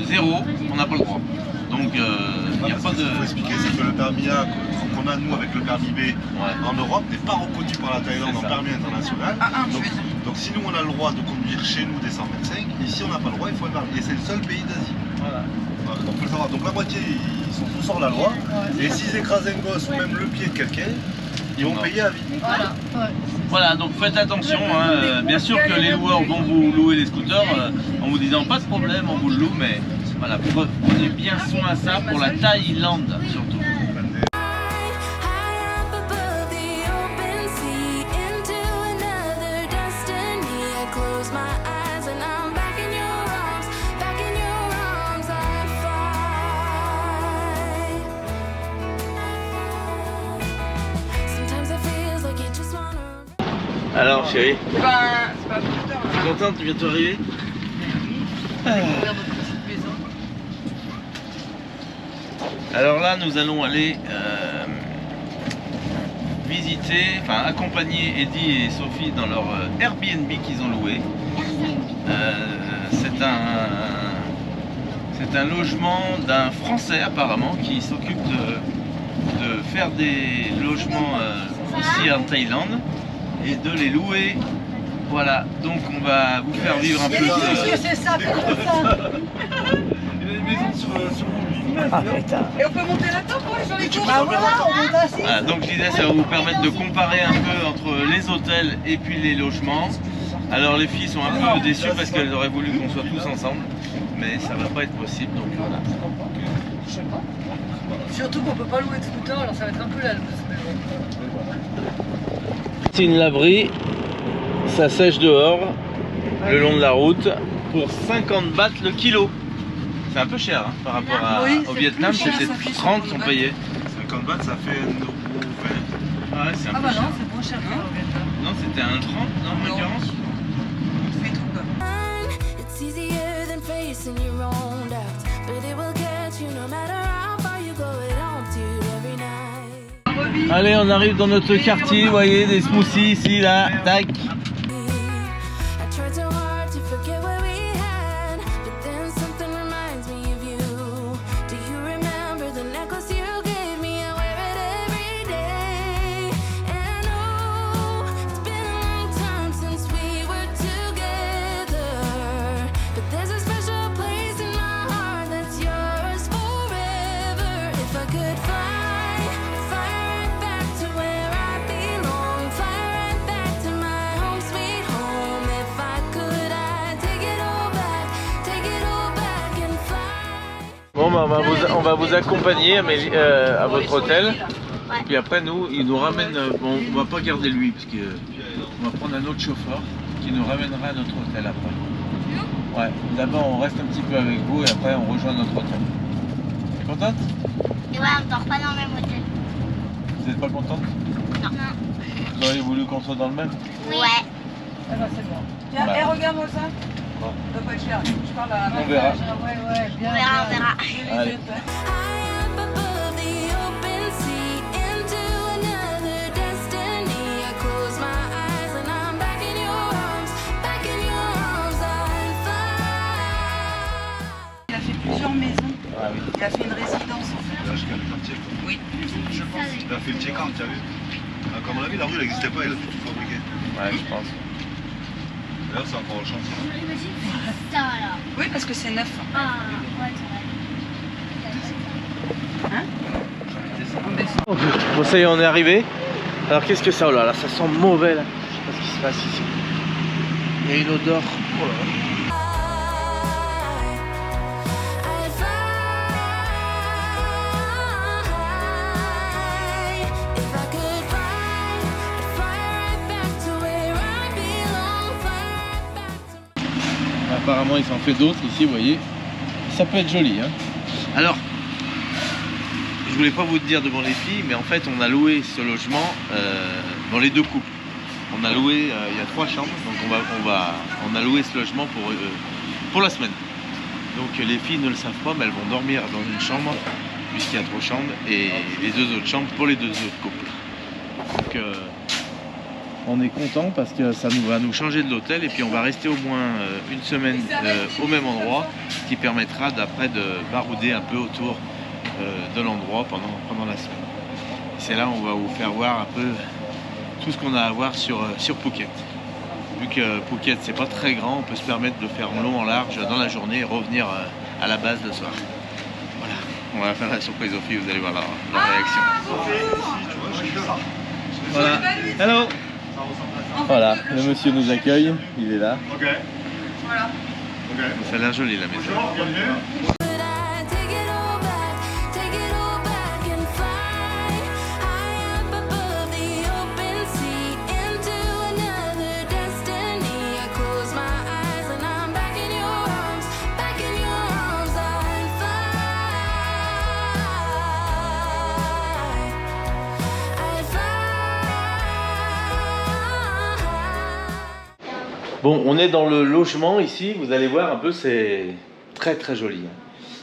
Speaker 2: 0, on n'a pas le droit. Donc, il n'y a pas de.
Speaker 5: Ce qu'il faut expliquer, c'est que le permis A qu'on a nous avec le permis B en Europe n'est pas reconnu par la Thaïlande en permis international. Donc si nous on a le droit de conduire chez nous des 125, ici on n'a pas le droit, il faut un permis. Et c'est le seul pays d'Asie.
Speaker 2: Voilà.
Speaker 5: Voilà, donc faut le savoir. Donc la moitié ils sont tous hors la loi. Et s'ils écrasent un gosse ou même le pied de quelqu'un, ils vont payer à vie.
Speaker 1: Voilà. Ouais.
Speaker 2: Voilà, donc faites attention. Hein. Bien sûr que les loueurs vont vous louer les scooters en vous disant pas de problème, on vous le loue, mais voilà, prenez bien soin à ça pour la Thaïlande surtout.
Speaker 6: High up above the open sea, into another destiny. I close my eyes and I'm back in your arms, I fly. Sometimes it feels like you just wanna.
Speaker 2: Alors chérie,
Speaker 1: C'est pas un scooter.
Speaker 2: tu es contente, tu viens de arriver?
Speaker 1: Découvrir notre petite maison.
Speaker 2: Alors là, nous allons aller visiter, enfin accompagner Eddie et Sophie dans leur Airbnb qu'ils ont loué. Cet c'est un logement d'un Français apparemment qui s'occupe de faire des logements ici en Thaïlande et de les louer. Voilà, donc on va vous faire vivre un peu
Speaker 1: Qu'est-ce que c'est ça?
Speaker 5: Il a une maison sur mon lit.
Speaker 1: Ah putain.
Speaker 7: Et on peut monter là-dedans pour aller sur les cours.
Speaker 1: Bah voilà, on monte assis.
Speaker 2: Voilà, donc je disais, ça va vous permettre de comparer un peu entre les hôtels et puis les logements. Alors les filles sont un peu déçues parce qu'elles auraient voulu qu'on soit tous ensemble, mais ça va pas être possible, donc voilà.
Speaker 1: Surtout qu'on peut pas louer tout le temps, alors ça va être un peu la loose.
Speaker 2: C'est une laverie, ça sèche dehors, le long de la route, pour 50 bahts le kilo. C'est un peu cher hein, par rapport
Speaker 1: Oui,
Speaker 2: au
Speaker 1: c'est
Speaker 2: Vietnam,
Speaker 1: plus cher,
Speaker 2: c'était
Speaker 7: ça fait
Speaker 2: 30
Speaker 7: 50
Speaker 2: sont
Speaker 7: bahts.
Speaker 2: payés.
Speaker 5: 50 bahts, ça fait 1,20 €.
Speaker 2: Ah ouais, c'est un
Speaker 1: Ah
Speaker 2: peu
Speaker 1: bah
Speaker 2: cher.
Speaker 1: non, c'est moins cher que au Vietnam.
Speaker 2: Non, c'était 1,30 non, en l'occurrence.
Speaker 7: On fait tout quoi.
Speaker 6: It's easier than facing your own doubts, but it will get you no matter how far you go. It haunts you every night.
Speaker 2: Allez, on arrive dans notre quartier, vous voyez, des smoothies ici, là, tac.
Speaker 6: I tried so hard to forget what we had, but then something reminds me of you. Do you remember the necklace you gave me? I wear it every day. And oh, it's been a long time since we were together, but there's a special place in my heart that's yours forever. If I could fly, fly right back to where I belong, fly right back to my home sweet home. If I could, I'd take it all back and fly.
Speaker 2: Bon, bah, on va vous accompagner à votre hôtel. Puis après, il nous ramène. Bon, on va pas garder lui, parce que on va prendre un autre chauffeur qui nous ramènera à notre hôtel après. Ouais, d'abord on reste un petit peu avec vous et après on rejoint notre hôtel. T'es contente?
Speaker 3: Et ouais, on dort pas dans le même hôtel.
Speaker 2: Vous êtes pas contente?
Speaker 3: Non.
Speaker 2: Vous auriez voulu qu'on soit dans le même?
Speaker 3: Ouais.
Speaker 1: Ah bah c'est bon.
Speaker 7: Tiens,
Speaker 2: Bah.
Speaker 7: regarde-moi ça.
Speaker 2: Quoi?
Speaker 7: Ça doit pas être cher. Je parle à
Speaker 2: On verra.
Speaker 1: Ouais, bien.
Speaker 3: On verra, on verra.
Speaker 2: Allez.
Speaker 6: High up above the open sea, into another destiny. I close my eyes and I'm back in your arms I'd fly.
Speaker 7: Il a fait plusieurs maisons.
Speaker 2: Ah oui.
Speaker 7: Il a fait une résidence en fait.
Speaker 5: Il a acheté le quartier. Quoi.
Speaker 7: Oui.
Speaker 5: Je pense. Il a fait le check-out, tu as vu? Ah, comme on l'a vu, la rue elle n'existait pas, il a tout fabriqué.
Speaker 2: Ouais, je pense.
Speaker 5: D'ailleurs, c'est encore au chantier.
Speaker 3: Ça là.
Speaker 7: Oui, parce que c'est neuf.
Speaker 3: Ah, ouais,
Speaker 2: Bon, ça y est, on est arrivé. Alors qu'est-ce que ça? Oh là là, ça sent mauvais là. Je sais pas ce qui se passe ici. Il y a une odeur. Oh là là.
Speaker 6: I'd fly. If I could fly, I'd fly right back to where I belong, fly right back to.
Speaker 2: Apparemment, il s'en fait d'autres ici, vous voyez. Ça peut être joli. Hein. Alors, je voulais pas vous le dire devant les filles, mais en fait, on a loué ce logement dans les deux couples. On a loué, il y a 3 chambres, donc on a loué ce logement pour la semaine. Donc les filles ne le savent pas, mais elles vont dormir dans une chambre, puisqu'il y a 3 chambres, et les 2 autres chambres pour les 2 autres couples. Donc on est content parce que ça va nous changer de l'hôtel, et puis on va rester au moins une semaine au même endroit, ce qui permettra d'après de barouder un peu autour de l'endroit pendant la semaine. C'est là où on va vous faire voir un peu tout ce qu'on a à voir sur Phuket. Vu que Phuket c'est pas très grand, on peut se permettre de faire en long en large dans la journée et revenir à la base le soir. Voilà, on va faire la surprise aux filles, vous allez voir leur réaction. Voilà, hello. Voilà, le monsieur nous accueille, il est là.
Speaker 5: Ok.
Speaker 7: Voilà.
Speaker 5: Ok.
Speaker 2: Ça a l'air joli la maison.
Speaker 6: Could I take it all back and fly high up above the open sea, into another destiny. I close my eyes and I'm back in your arms I'd fly.
Speaker 2: Bon, on est dans le logement ici, vous allez voir un peu, c'est très très joli.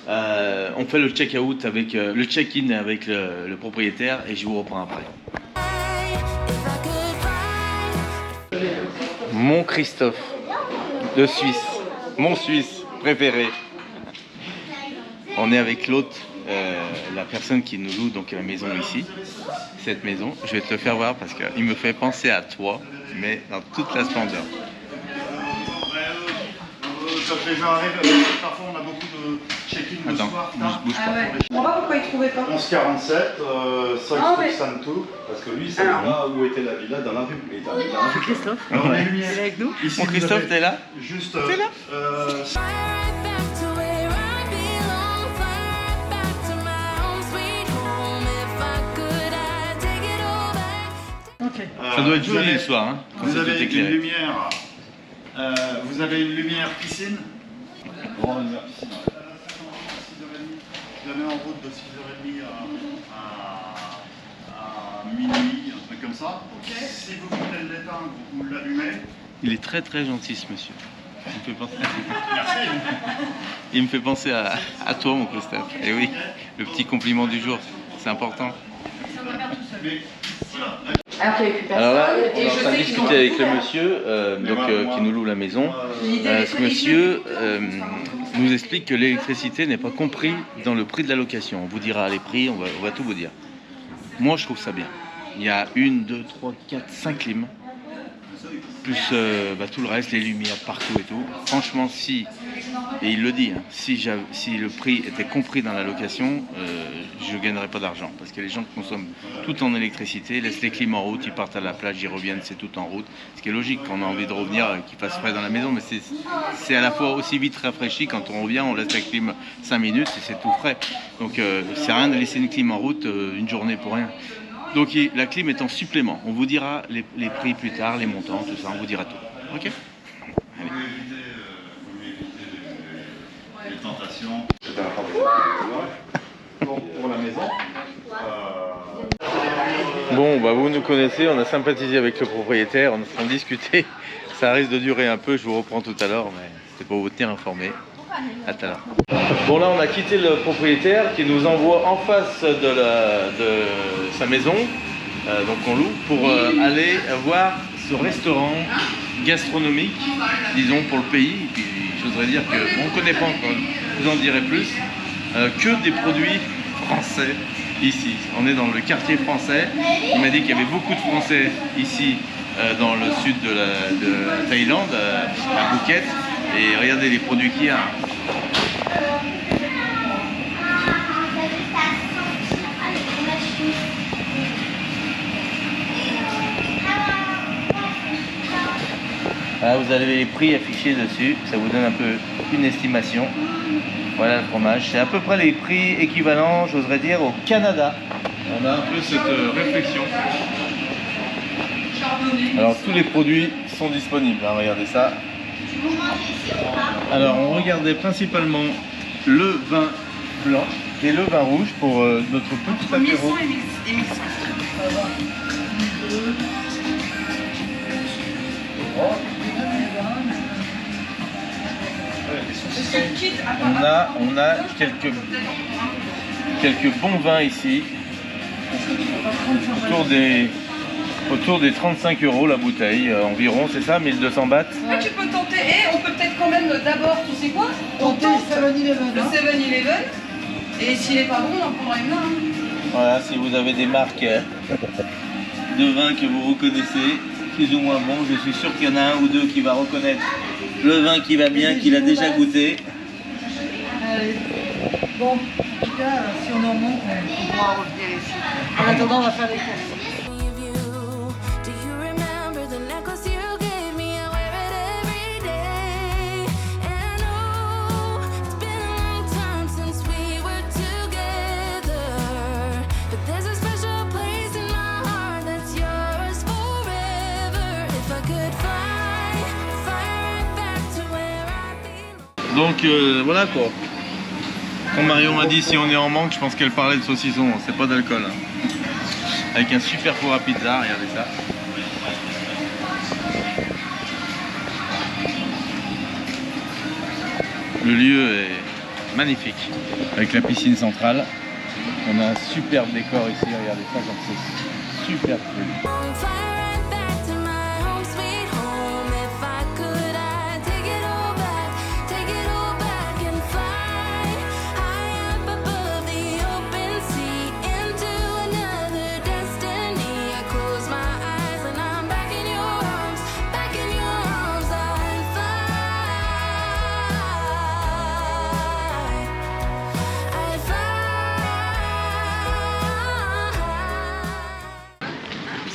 Speaker 2: On fait le check-out avec le check-in avec le propriétaire et je vous reprends après. Mon Christophe, de Suisse, mon Suisse. préféré. On est avec l'hôte, la personne qui nous loue donc la maison ici, cette maison. Je vais te le faire voir parce qu'il me fait penser à toi, mais dans toute la splendeur.
Speaker 5: Ça fait genre arrive, parfois on a beaucoup de check-in le soir.
Speaker 2: Bouge pas.
Speaker 7: On voit pourquoi il trouvait pas.
Speaker 5: 1147, Santo, parce que lui, c'est là où était la villa dans la rue. Il est dans la rue.
Speaker 1: Christophe,
Speaker 5: Alors, les lumières.
Speaker 1: il est avec nous.
Speaker 5: Ici,
Speaker 2: Mon
Speaker 5: vous
Speaker 2: Christophe,
Speaker 5: avez
Speaker 2: t'es là?
Speaker 5: Juste.
Speaker 2: T'es là?
Speaker 6: Right back to where I belong, right back to my home sweet home. If I could, I'd take it all back.
Speaker 1: Ok.
Speaker 2: Ça doit être
Speaker 5: vous
Speaker 2: joli
Speaker 5: avez-
Speaker 2: le soir, hein, quand
Speaker 5: Vous
Speaker 2: c'est tout
Speaker 5: avez une
Speaker 2: éclairé.
Speaker 5: lumière. Vous avez une lumière piscine. Bon, lumière piscine. 6h30. Vous avez en route de 6h30 à minuit, un truc comme ça. Si vous voulez l'éteindre, vous l'allumez.
Speaker 2: Il est très très gentil ce monsieur. Il me fait penser, il me fait penser à toi mon Christophe. Et oui, le petit compliment du jour, c'est important. Alors là, on est en train de discuter avec le monsieur qui nous loue la maison. Ce monsieur nous explique que l'électricité n'est pas compris dans le prix de la location. On vous dira les prix, on va tout vous dire. Moi je trouve ça bien. Il y a 1, 2, 3, 4, 5 clims. Plus tout le reste, les lumières partout et tout. Franchement, et il le dit, hein, si le prix était compris dans la location, je ne gagnerais pas d'argent. Parce que les gens consomment tout en électricité, laissent les clims en route, ils partent à la plage, ils reviennent, c'est tout en route. Ce qui est logique quand on a envie de revenir, qu'il fasse frais dans la maison, mais c'est à la fois aussi vite rafraîchi. Quand on revient, on laisse la clim 5 minutes et c'est tout frais. Donc c'est rien de laisser une clim en route une journée pour rien. Donc la clim est en supplément. On vous dira les prix plus tard, les montants, tout ça, on vous dira tout. Ok ? Allez.
Speaker 5: Vous pouvez éviter les tentations. Pour la maison.
Speaker 2: Bon, vous nous connaissez, on a sympathisé avec le propriétaire, on a discuté. Ça risque de durer un peu, je vous reprends tout à l'heure, mais c'est pour vous tenir informé. À tout à l'heure. Bon, là, on a quitté le propriétaire qui nous envoie en face de sa maison, donc on loue, pour aller voir ce restaurant gastronomique, disons, pour le pays. Et puis, j'oserais dire qu'on ne connaît pas encore, je vous en dirai plus, que des produits français ici. On est dans le quartier français. Il m'a dit qu'il y avait beaucoup de Français ici dans le sud de la Thaïlande, à Phuket. Et regardez les produits qu'il y a. Là, vous avez les prix affichés dessus, ça vous donne un peu une estimation. Voilà le fromage, c'est à peu près les prix équivalents, j'oserais dire, au Canada. On a un peu cette réflexion. Alors tous les produits sont disponibles, hein, regardez ça. Alors on regardait principalement le vin blanc et le vin rouge pour notre petit apéro.
Speaker 7: Et mixé.
Speaker 2: On a quelques bons vins ici, autour des 35 € la bouteille environ, c'est ça, 1200 bahts.
Speaker 7: Ah, tu peux tenter, on peut peut-être quand même d'abord, tu sais quoi, on
Speaker 1: Tenter
Speaker 7: tente
Speaker 1: le 7-Eleven,
Speaker 7: le
Speaker 1: hein.
Speaker 7: 7-Eleven, et s'il est pas bon, on en prendra une là.
Speaker 2: Voilà, si vous avez des marques de vin que vous reconnaissez, plus ou moins bon, je suis sûr qu'il y en a un ou deux qui va reconnaître le vin qui va bien, qu'il a déjà goûté.
Speaker 1: Bon, en tout cas, si on en manque, on pourra revenir ici. En attendant, on va faire les courses.
Speaker 6: Do you remember the necklace you gave me? I wear it every day. And oh, it's been a long time since we were together. But there's a special place in my heart that's yours forever. If I could fly right back to where I belong.
Speaker 2: Donc voilà quoi. Quand Marion a dit si on est en manque, je pense qu'elle parlait de saucisson, c'est pas d'alcool. Hein. Avec un super four à pizza, regardez ça. Le lieu est magnifique, avec la piscine centrale. On a un superbe décor ici, regardez ça comme c'est super cool.
Speaker 6: Fly right back to my home sweet home. If I could, I'd take it all back, take it all back.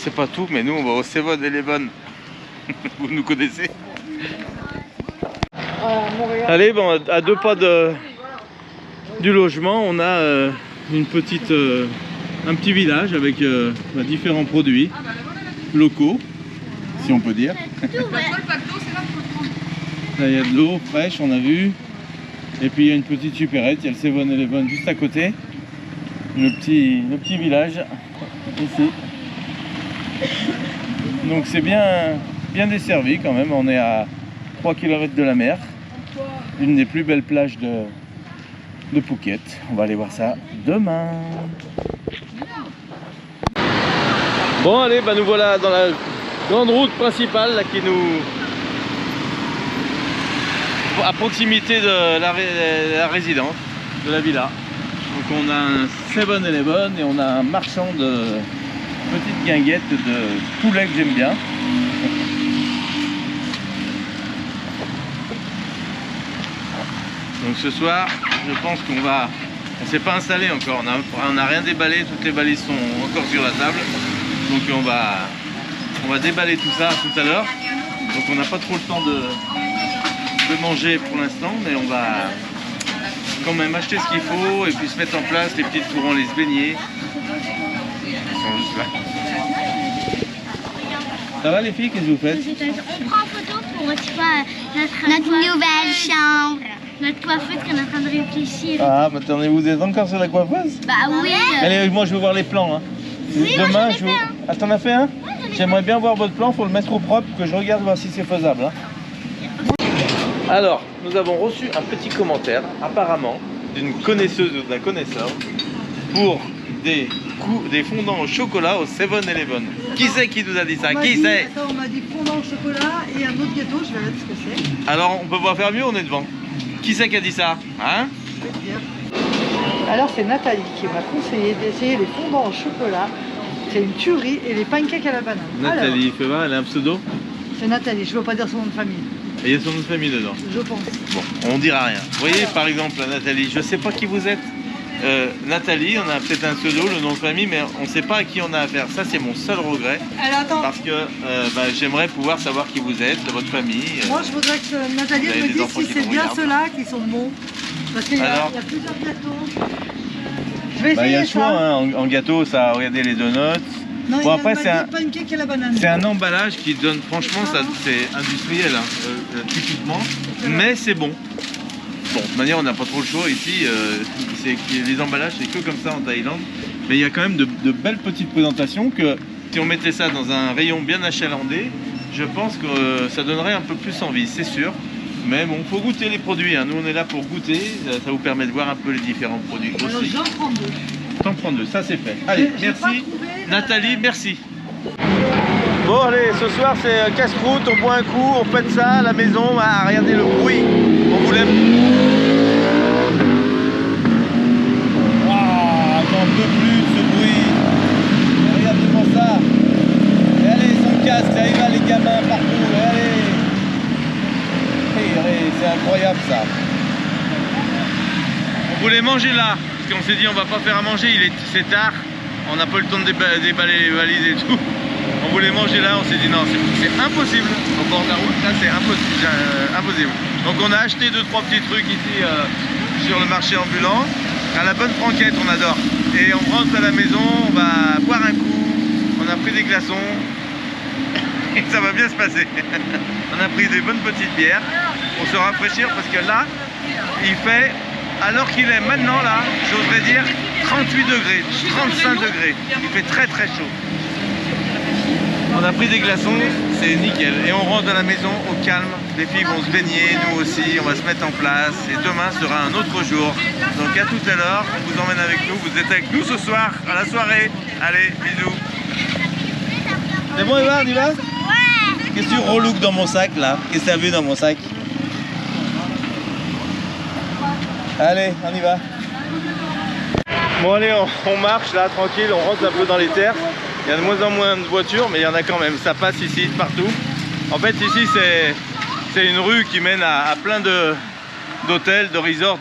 Speaker 2: c'est pas tout, mais nous on va au 7-Eleven. Vous nous connaissez. Allez, bon, à 2 pas du logement, on a une petite, un petit village avec différents produits locaux, si on peut dire. Là, il y a de l'eau fraîche, on a vu. Et puis il y a une petite supérette, il y a le 7-Eleven juste à côté. Le petit village ici. Donc c'est bien desservi quand même, on est à 3 km de la mer. Une des plus belles plages de Phuket. On va aller voir ça demain. Bon allez, bah nous voilà dans la grande route principale là, qui nous... à proximité de la résidence, de la villa. Donc on a un 7-Eleven et on a un marchand de petites guinguettes de poulet que j'aime bien. Donc ce soir, je pense qu'on va... On s'est pas installé encore, on n'a rien déballé, toutes les balises sont encore sur la table. Donc on va déballer tout ça tout à l'heure. Donc on n'a pas trop le temps de manger pour l'instant, mais on va quand même acheter ce qu'il faut et puis se mettre en place, les petites pourront aller se baigner. Ils sont juste là. Ça va les filles, qu'est-ce que vous faites?
Speaker 3: On prend en photo pour notre nouvelle chambre. Notre coiffeuse qu'on est en train de réfléchir.
Speaker 2: Ah, mais attendez, vous êtes encore sur la coiffeuse?
Speaker 3: Bah oui.
Speaker 2: Allez, moi je veux voir les plans. Hein.
Speaker 3: Oui,
Speaker 2: demain,
Speaker 3: moi, j'en ai fait un.
Speaker 2: Ah, t'en as fait un? J'aimerais bien voir votre plan, faut le mettre au propre, que je regarde voir si c'est faisable. Hein. Alors, nous avons reçu un petit commentaire, apparemment, d'une connaisseuse ou d'un connaisseur, pour des fondants au chocolat au 7-Eleven. Qui c'est qui nous a dit ça? Qui c'est?
Speaker 1: Attends, on m'a dit fondant au chocolat et un autre gâteau, je vais regarder ce que c'est.
Speaker 2: Alors, on peut pas faire mieux, on est devant. Qui c'est qui a dit ça? Hein?
Speaker 1: Je vais te dire. Alors c'est Nathalie qui m'a conseillé d'essayer les fondants au chocolat. C'est une tuerie et les pancakes à la banane.
Speaker 2: Nathalie, fais voir, elle a un pseudo?
Speaker 1: C'est Nathalie, je ne veux pas dire son nom de famille.
Speaker 2: Et il y a son nom de famille dedans.
Speaker 1: Je pense.
Speaker 2: Bon, on dira rien. Vous voyez, par exemple, Nathalie, je sais pas qui vous êtes. Nathalie, on a peut-être un pseudo, le nom de famille, mais on ne sait pas à qui on a affaire. Ça, c'est mon seul regret.
Speaker 1: Alors attends.
Speaker 2: Parce que j'aimerais pouvoir savoir qui vous êtes, de votre famille.
Speaker 1: Moi, je voudrais que Nathalie
Speaker 2: vous avez
Speaker 1: me
Speaker 2: des
Speaker 1: dise
Speaker 2: enfants
Speaker 1: si
Speaker 2: qui
Speaker 1: c'est
Speaker 2: nous
Speaker 1: bien
Speaker 2: regardent.
Speaker 1: ceux-là qui sont bons. Parce qu'il y, a plusieurs gâteaux. Je vais
Speaker 2: Il y
Speaker 1: essayer
Speaker 2: a le choix
Speaker 1: ça.
Speaker 2: hein, en gâteau, ça, regardez les donuts.
Speaker 1: Non,
Speaker 2: Bon,
Speaker 1: il y a
Speaker 2: après,
Speaker 1: le pancake à la banane.
Speaker 2: c'est un emballage qui donne, franchement, ça c'est industriel, hein, typiquement, mais c'est bon. Bon, de toute manière, on n'a pas trop le choix ici. Les emballages, c'est que comme ça en Thaïlande. Mais il y a quand même de belles petites présentations que si on mettait ça dans un rayon bien achalandé, je pense que ça donnerait un peu plus envie, c'est sûr. Mais bon, faut goûter les produits. Hein. Nous, on est là pour goûter. Ça vous permet de voir un peu les différents produits
Speaker 1: Alors
Speaker 2: aussi.
Speaker 1: j'en prends deux.
Speaker 2: T'en prends deux, ça c'est fait. Allez,
Speaker 1: J'ai pas
Speaker 2: merci.
Speaker 1: trouvé,
Speaker 2: Nathalie, merci. Bon, allez, ce soir c'est casse-croûte, on boit un coup, on fête ça à la maison. Ah, regardez le bruit. On voulait. Ah, j'en peux plus de ce bruit. Regardez-moi ça. Et allez, son casque, ça y va les gamins partout. Et allez. C'est incroyable ça. On voulait manger là, parce qu'on s'est dit on va pas faire à manger, c'est tard, on n'a pas eu le temps de déballer les valises et tout. On voulait manger là, on s'est dit non, c'est impossible. Au bord de la route, là c'est impossible. Donc on a acheté 2-3 petits trucs ici sur le marché ambulant. À la bonne franquette, on adore. Et on rentre à la maison, on va boire un coup, on a pris des glaçons. Et ça va bien se passer. On a pris des bonnes petites bières pour se rafraîchir parce que là, il fait, alors qu'il est maintenant là, j'oserais dire 38 degrés, 35 degrés. Il fait très très chaud. On a pris des glaçons, c'est nickel. Et on rentre à la maison au calme. Les filles vont se baigner, nous aussi, on va se mettre en place. Et demain sera un autre jour. Donc à tout à l'heure, on vous emmène avec nous. Vous êtes avec nous ce soir à la soirée. Allez, bisous. C'est bon, Eva, on y va? Qu'est-ce que tu relook dans mon sac là? Qu'est-ce que tu as vu dans mon sac? Allez, on y va. Bon allez, on marche là, tranquille, on rentre un peu dans les terres. Il y a de moins en moins de voitures, mais il y en a quand même. Ça passe ici, partout. En fait, ici, c'est une rue qui mène à plein d'hôtels, de resorts,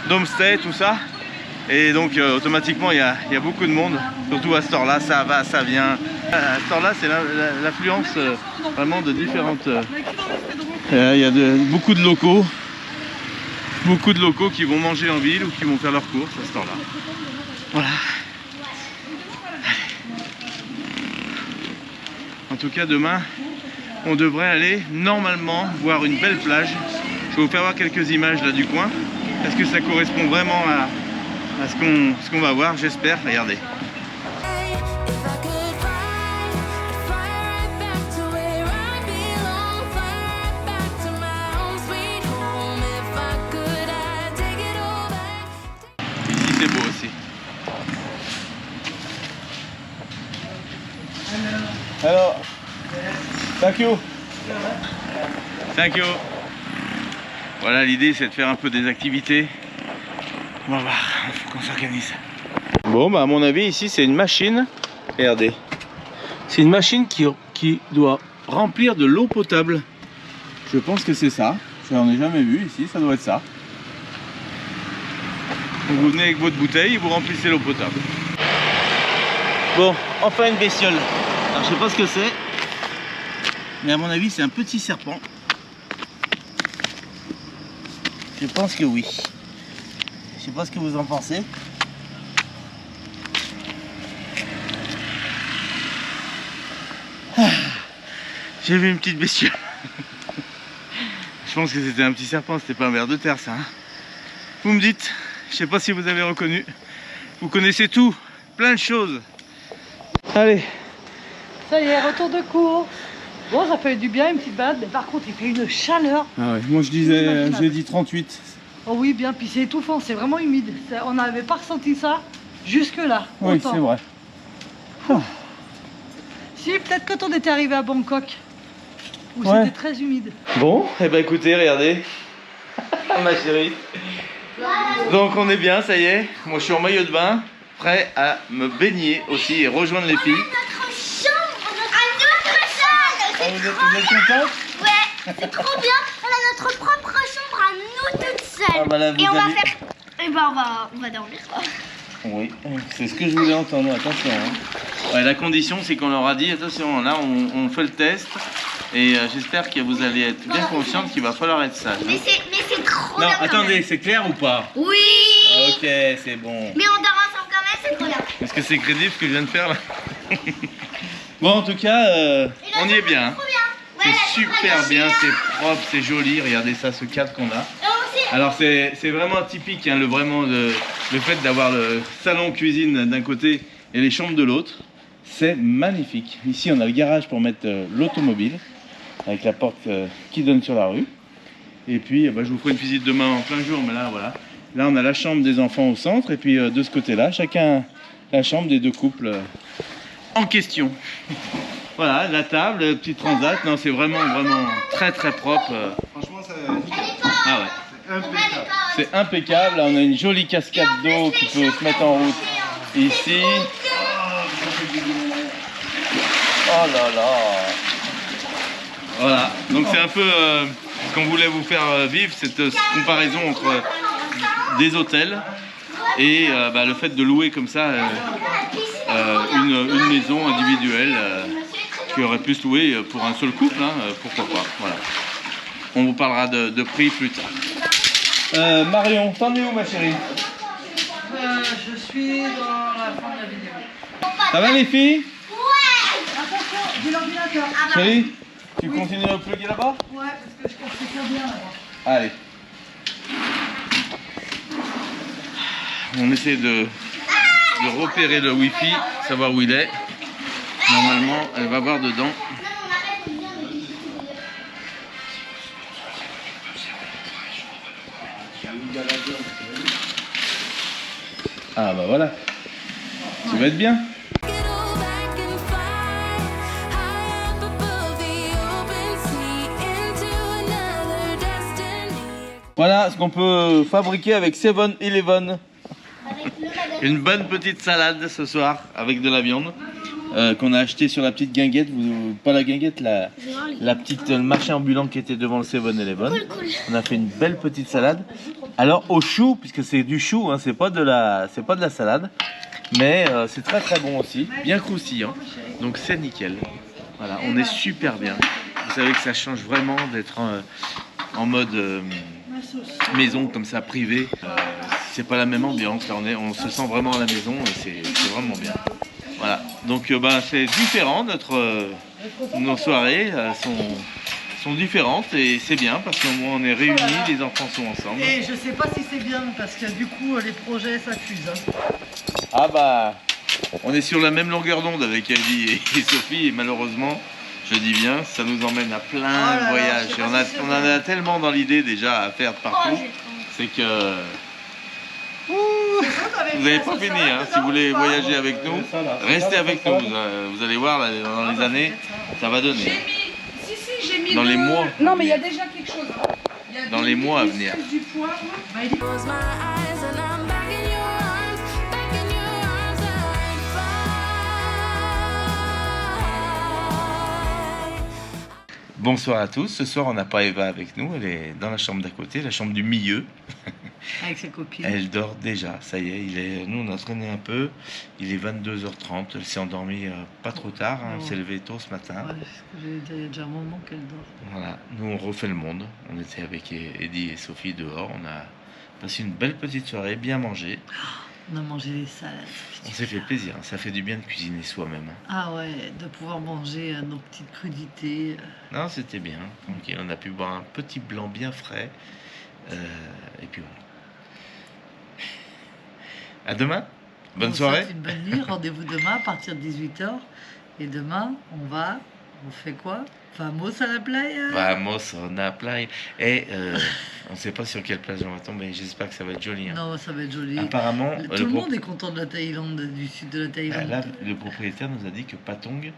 Speaker 2: d'homestays, tout ça. Et donc, automatiquement, il y a beaucoup de monde. Surtout à cette heure-là, ça va, ça vient. À ce temps-là, c'est l'affluence vraiment de différentes... Il y a beaucoup de locaux. Beaucoup de locaux qui vont manger en ville ou qui vont faire leurs courses à ce temps-là. Voilà. En tout cas, demain, on devrait aller normalement voir une belle plage. Je vais vous faire voir quelques images là du coin. Est-ce que ça correspond vraiment à ce qu'on va voir? J'espère. Regardez. Ici, c'est beau aussi. Alors, thank you. Thank you. Voilà, l'idée c'est de faire un peu des activités. On va voir, il faut qu'on s'organise. Bon, bah à mon avis, ici c'est une machine. Regardez. C'est une machine qui doit remplir de l'eau potable. Je pense que c'est ça. Je n'en ai jamais vu ici, ça doit être ça. Donc vous venez avec votre bouteille et vous remplissez l'eau potable. Bon, enfin une bestiole. Alors je sais pas ce que c'est, mais à mon avis c'est un petit serpent. Je pense que oui. Je sais pas ce que vous en pensez. Ah, j'ai vu une petite bestiole. Je pense que c'était un petit serpent, c'était pas un ver de terre ça. Hein. Vous me dites, je sais pas si vous avez reconnu. Vous connaissez tout, plein de choses. Allez.
Speaker 1: Ça y est, retour de cours. Bon, ça fait du bien, une petite balade, mais par contre, il fait une chaleur.
Speaker 2: Ah ouais, moi je disais, j'ai dit 38.
Speaker 1: Oh oui, bien, puis c'est étouffant, c'est vraiment humide. On n'avait pas ressenti ça jusque-là.
Speaker 2: Oui, c'est vrai. Ah.
Speaker 1: Si, peut-être quand on était arrivé à Bangkok, où
Speaker 2: Ouais.
Speaker 1: c'était très humide.
Speaker 2: Bon, et ben écoutez, regardez. Ma chérie. Donc on est bien, ça y est. Moi je suis en maillot de bain, prêt à me baigner aussi et rejoindre les filles.
Speaker 3: Notre chambre, notre salle.
Speaker 2: Ah, vous êtes contente?
Speaker 3: Ouais, c'est trop bien. On a notre propre chambre à nous toutes seules.
Speaker 2: Ah, bah là, vous
Speaker 3: et on va
Speaker 2: allez-
Speaker 3: faire. Et ben on va dormir.
Speaker 2: Oui, c'est ce que je voulais entendre, attention. Hein. Ouais, la condition c'est qu'on leur a dit, attention, là on fait le test et j'espère que vous allez être bien consciente qu'il va falloir être sage.
Speaker 3: Mais c'est trop
Speaker 2: Non,
Speaker 3: bien. quand
Speaker 2: attendez,
Speaker 3: même.
Speaker 2: c'est clair ou pas?
Speaker 3: Oui.
Speaker 2: Ok, c'est bon.
Speaker 3: Mais on dort ensemble quand même, c'est trop bien.
Speaker 2: Est-ce que c'est crédible ce que je viens de faire là? Bon, en tout cas, on y est bien. hein.
Speaker 3: Trop bien.
Speaker 2: C'est
Speaker 3: Ouais, la chambre,
Speaker 2: super
Speaker 3: elle est
Speaker 2: bien,
Speaker 3: géniale.
Speaker 2: c'est propre, c'est joli. Regardez ça, ce cadre qu'on a.
Speaker 3: Et on sait-
Speaker 2: Alors c'est vraiment typique, hein, le fait d'avoir le salon cuisine d'un côté et les chambres de l'autre. C'est magnifique. Ici on a le garage pour mettre l'automobile avec la porte qui donne sur la rue. Et puis bah, je vous ferai une visite demain en plein jour, mais là voilà. Là on a la chambre des enfants au centre et puis de ce côté-là, chacun la chambre des deux couples en question. Voilà, la table, le petit transat. Non, c'est vraiment très très propre.
Speaker 5: Franchement, c'est
Speaker 2: Ah ouais.
Speaker 5: impeccable.
Speaker 2: C'est impeccable, là on a une jolie cascade d'eau qui peut se mettre en route ici. Oh là là. Voilà, donc c'est un peu ce qu'on voulait vous faire vivre, cette comparaison entre des hôtels et bah, le fait de louer comme ça une maison individuelle qui aurait pu se louer pour un seul couple, hein, pourquoi pas. Voilà. On vous parlera de prix plus tard. Marion, t'en es où ma chérie?
Speaker 1: Je suis dans la fin de la vidéo.
Speaker 2: Ça va les filles?
Speaker 1: Attention, j'ai l'ordinateur.
Speaker 2: Chérie, tu continues à plugger là-bas?
Speaker 1: Ouais, parce que je pense que c'est bien là-bas.
Speaker 2: Allez. On essaie de repérer le Wi-Fi, savoir où il est. Normalement, elle va voir dedans. Ah bah voilà. Tu vas être bien.
Speaker 6: Get all back and fly high up above the open sea into another destiny.
Speaker 2: Voilà ce qu'on peut fabriquer avec 7-Eleven. Une bonne petite salade ce soir avec de la viande qu'on a acheté sur la petite guinguette, pas la guinguette, le marché ambulant qui était devant le 7-Eleven.
Speaker 3: Cool.
Speaker 2: On a fait une belle petite salade Alors au chou, puisque c'est du chou, hein, c'est pas de la salade, mais c'est très très bon aussi, bien croustillant, donc c'est nickel. Voilà, on est super bien. Vous savez que ça change vraiment d'être en mode maison comme ça, privé. C'est pas la même ambiance, là on se sent vraiment à la maison et c'est vraiment bien. Voilà, donc c'est différent, nos soirées sont différentes et c'est bien parce qu'au moins on est réunis, les enfants sont ensemble.
Speaker 1: Et je sais pas si c'est bien parce que du coup les projets s'accusent. Hein.
Speaker 2: Ah bah, on est sur la même longueur d'onde avec Ellie et Sophie et malheureusement, je dis bien, ça nous emmène à plein de voyages. Et on en a tellement dans l'idée déjà à faire de partout, c'est que... Vous n'avez pas fini, hein. Si vous voulez voyager avec nous, restez avec nous. Vous allez voir, là, dans les années, ça va donner.
Speaker 7: J'ai mis
Speaker 2: Dans les mois.
Speaker 7: Non, mais il y a déjà quelque chose.
Speaker 2: Dans les mois à venir.
Speaker 7: Du poivre.
Speaker 6: Close my eyes and I'm back in your arms, back in your arms I'd fight.
Speaker 2: Bonsoir à tous. Ce soir, on n'a pas Eva avec nous. Elle est dans la chambre d'à côté, la chambre du milieu.
Speaker 1: Avec ses copines.
Speaker 2: Elle dort déjà. Ça y est, nous, on a traîné un peu. Il est 22h30. Elle s'est endormie pas trop tard. Hein. Elle s'est levée tôt ce matin.
Speaker 1: Ouais, il y a déjà un moment qu'elle dort.
Speaker 2: Voilà. Nous, on refait le monde. On était avec Eddie et Sophie dehors. On a passé une belle petite soirée, bien mangé.
Speaker 1: On a mangé des salades.
Speaker 2: On s'est fait plaisir. Ça fait du bien de cuisiner soi-même.
Speaker 1: Ah ouais, de pouvoir manger nos petites crudités.
Speaker 2: Non, c'était bien. Tranquille. On a pu boire un petit blanc bien frais. Et puis voilà. À demain. Bonne soirée.
Speaker 1: Une bonne nuit. Rendez-vous demain à partir de 18h. Et demain, on fait quoi? Vamos à la playa.
Speaker 2: Vamos a la playa. Et on ne sait pas sur quelle plage on va tomber. J'espère que ça va être joli. Hein.
Speaker 1: Non, ça va être joli.
Speaker 2: Apparemment,
Speaker 1: Tout le monde est content de la Thaïlande, du sud de la Thaïlande.
Speaker 2: Là, le propriétaire nous a dit que Patong,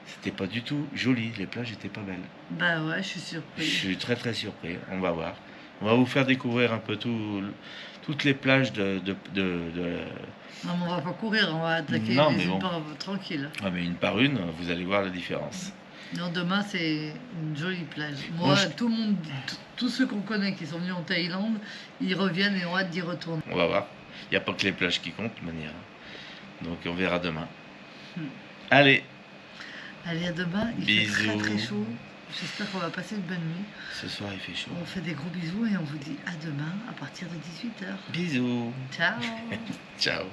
Speaker 2: c'était pas du tout joli. Les plages étaient pas belles.
Speaker 1: Bah ouais, je suis surpris.
Speaker 2: Je suis très très surpris. On va voir. On va vous faire découvrir un peu toutes les plages de...
Speaker 1: Non, mais on va pas courir, on va attaquer
Speaker 2: Non,
Speaker 1: les
Speaker 2: mais
Speaker 1: unes
Speaker 2: bon.
Speaker 1: tranquille.
Speaker 2: Ah, mais une par une, vous allez voir la différence.
Speaker 1: Non, demain c'est une jolie plage. Moi, tout le monde, tous ceux qu'on connaît qui sont venus en Thaïlande, ils reviennent et ont hâte d'y retourner.
Speaker 2: On va voir. Il n'y a pas que les plages qui comptent, de manière. Donc on verra demain. Allez,
Speaker 1: Allez, à demain. Il
Speaker 2: Bisous.
Speaker 1: fait très très chaud. J'espère qu'on va passer une bonne nuit.
Speaker 2: ce soir il fait chaud.
Speaker 1: On fait des gros bisous et on vous dit à demain à partir de 18h.
Speaker 2: Bisous.
Speaker 1: Ciao.
Speaker 2: Ciao.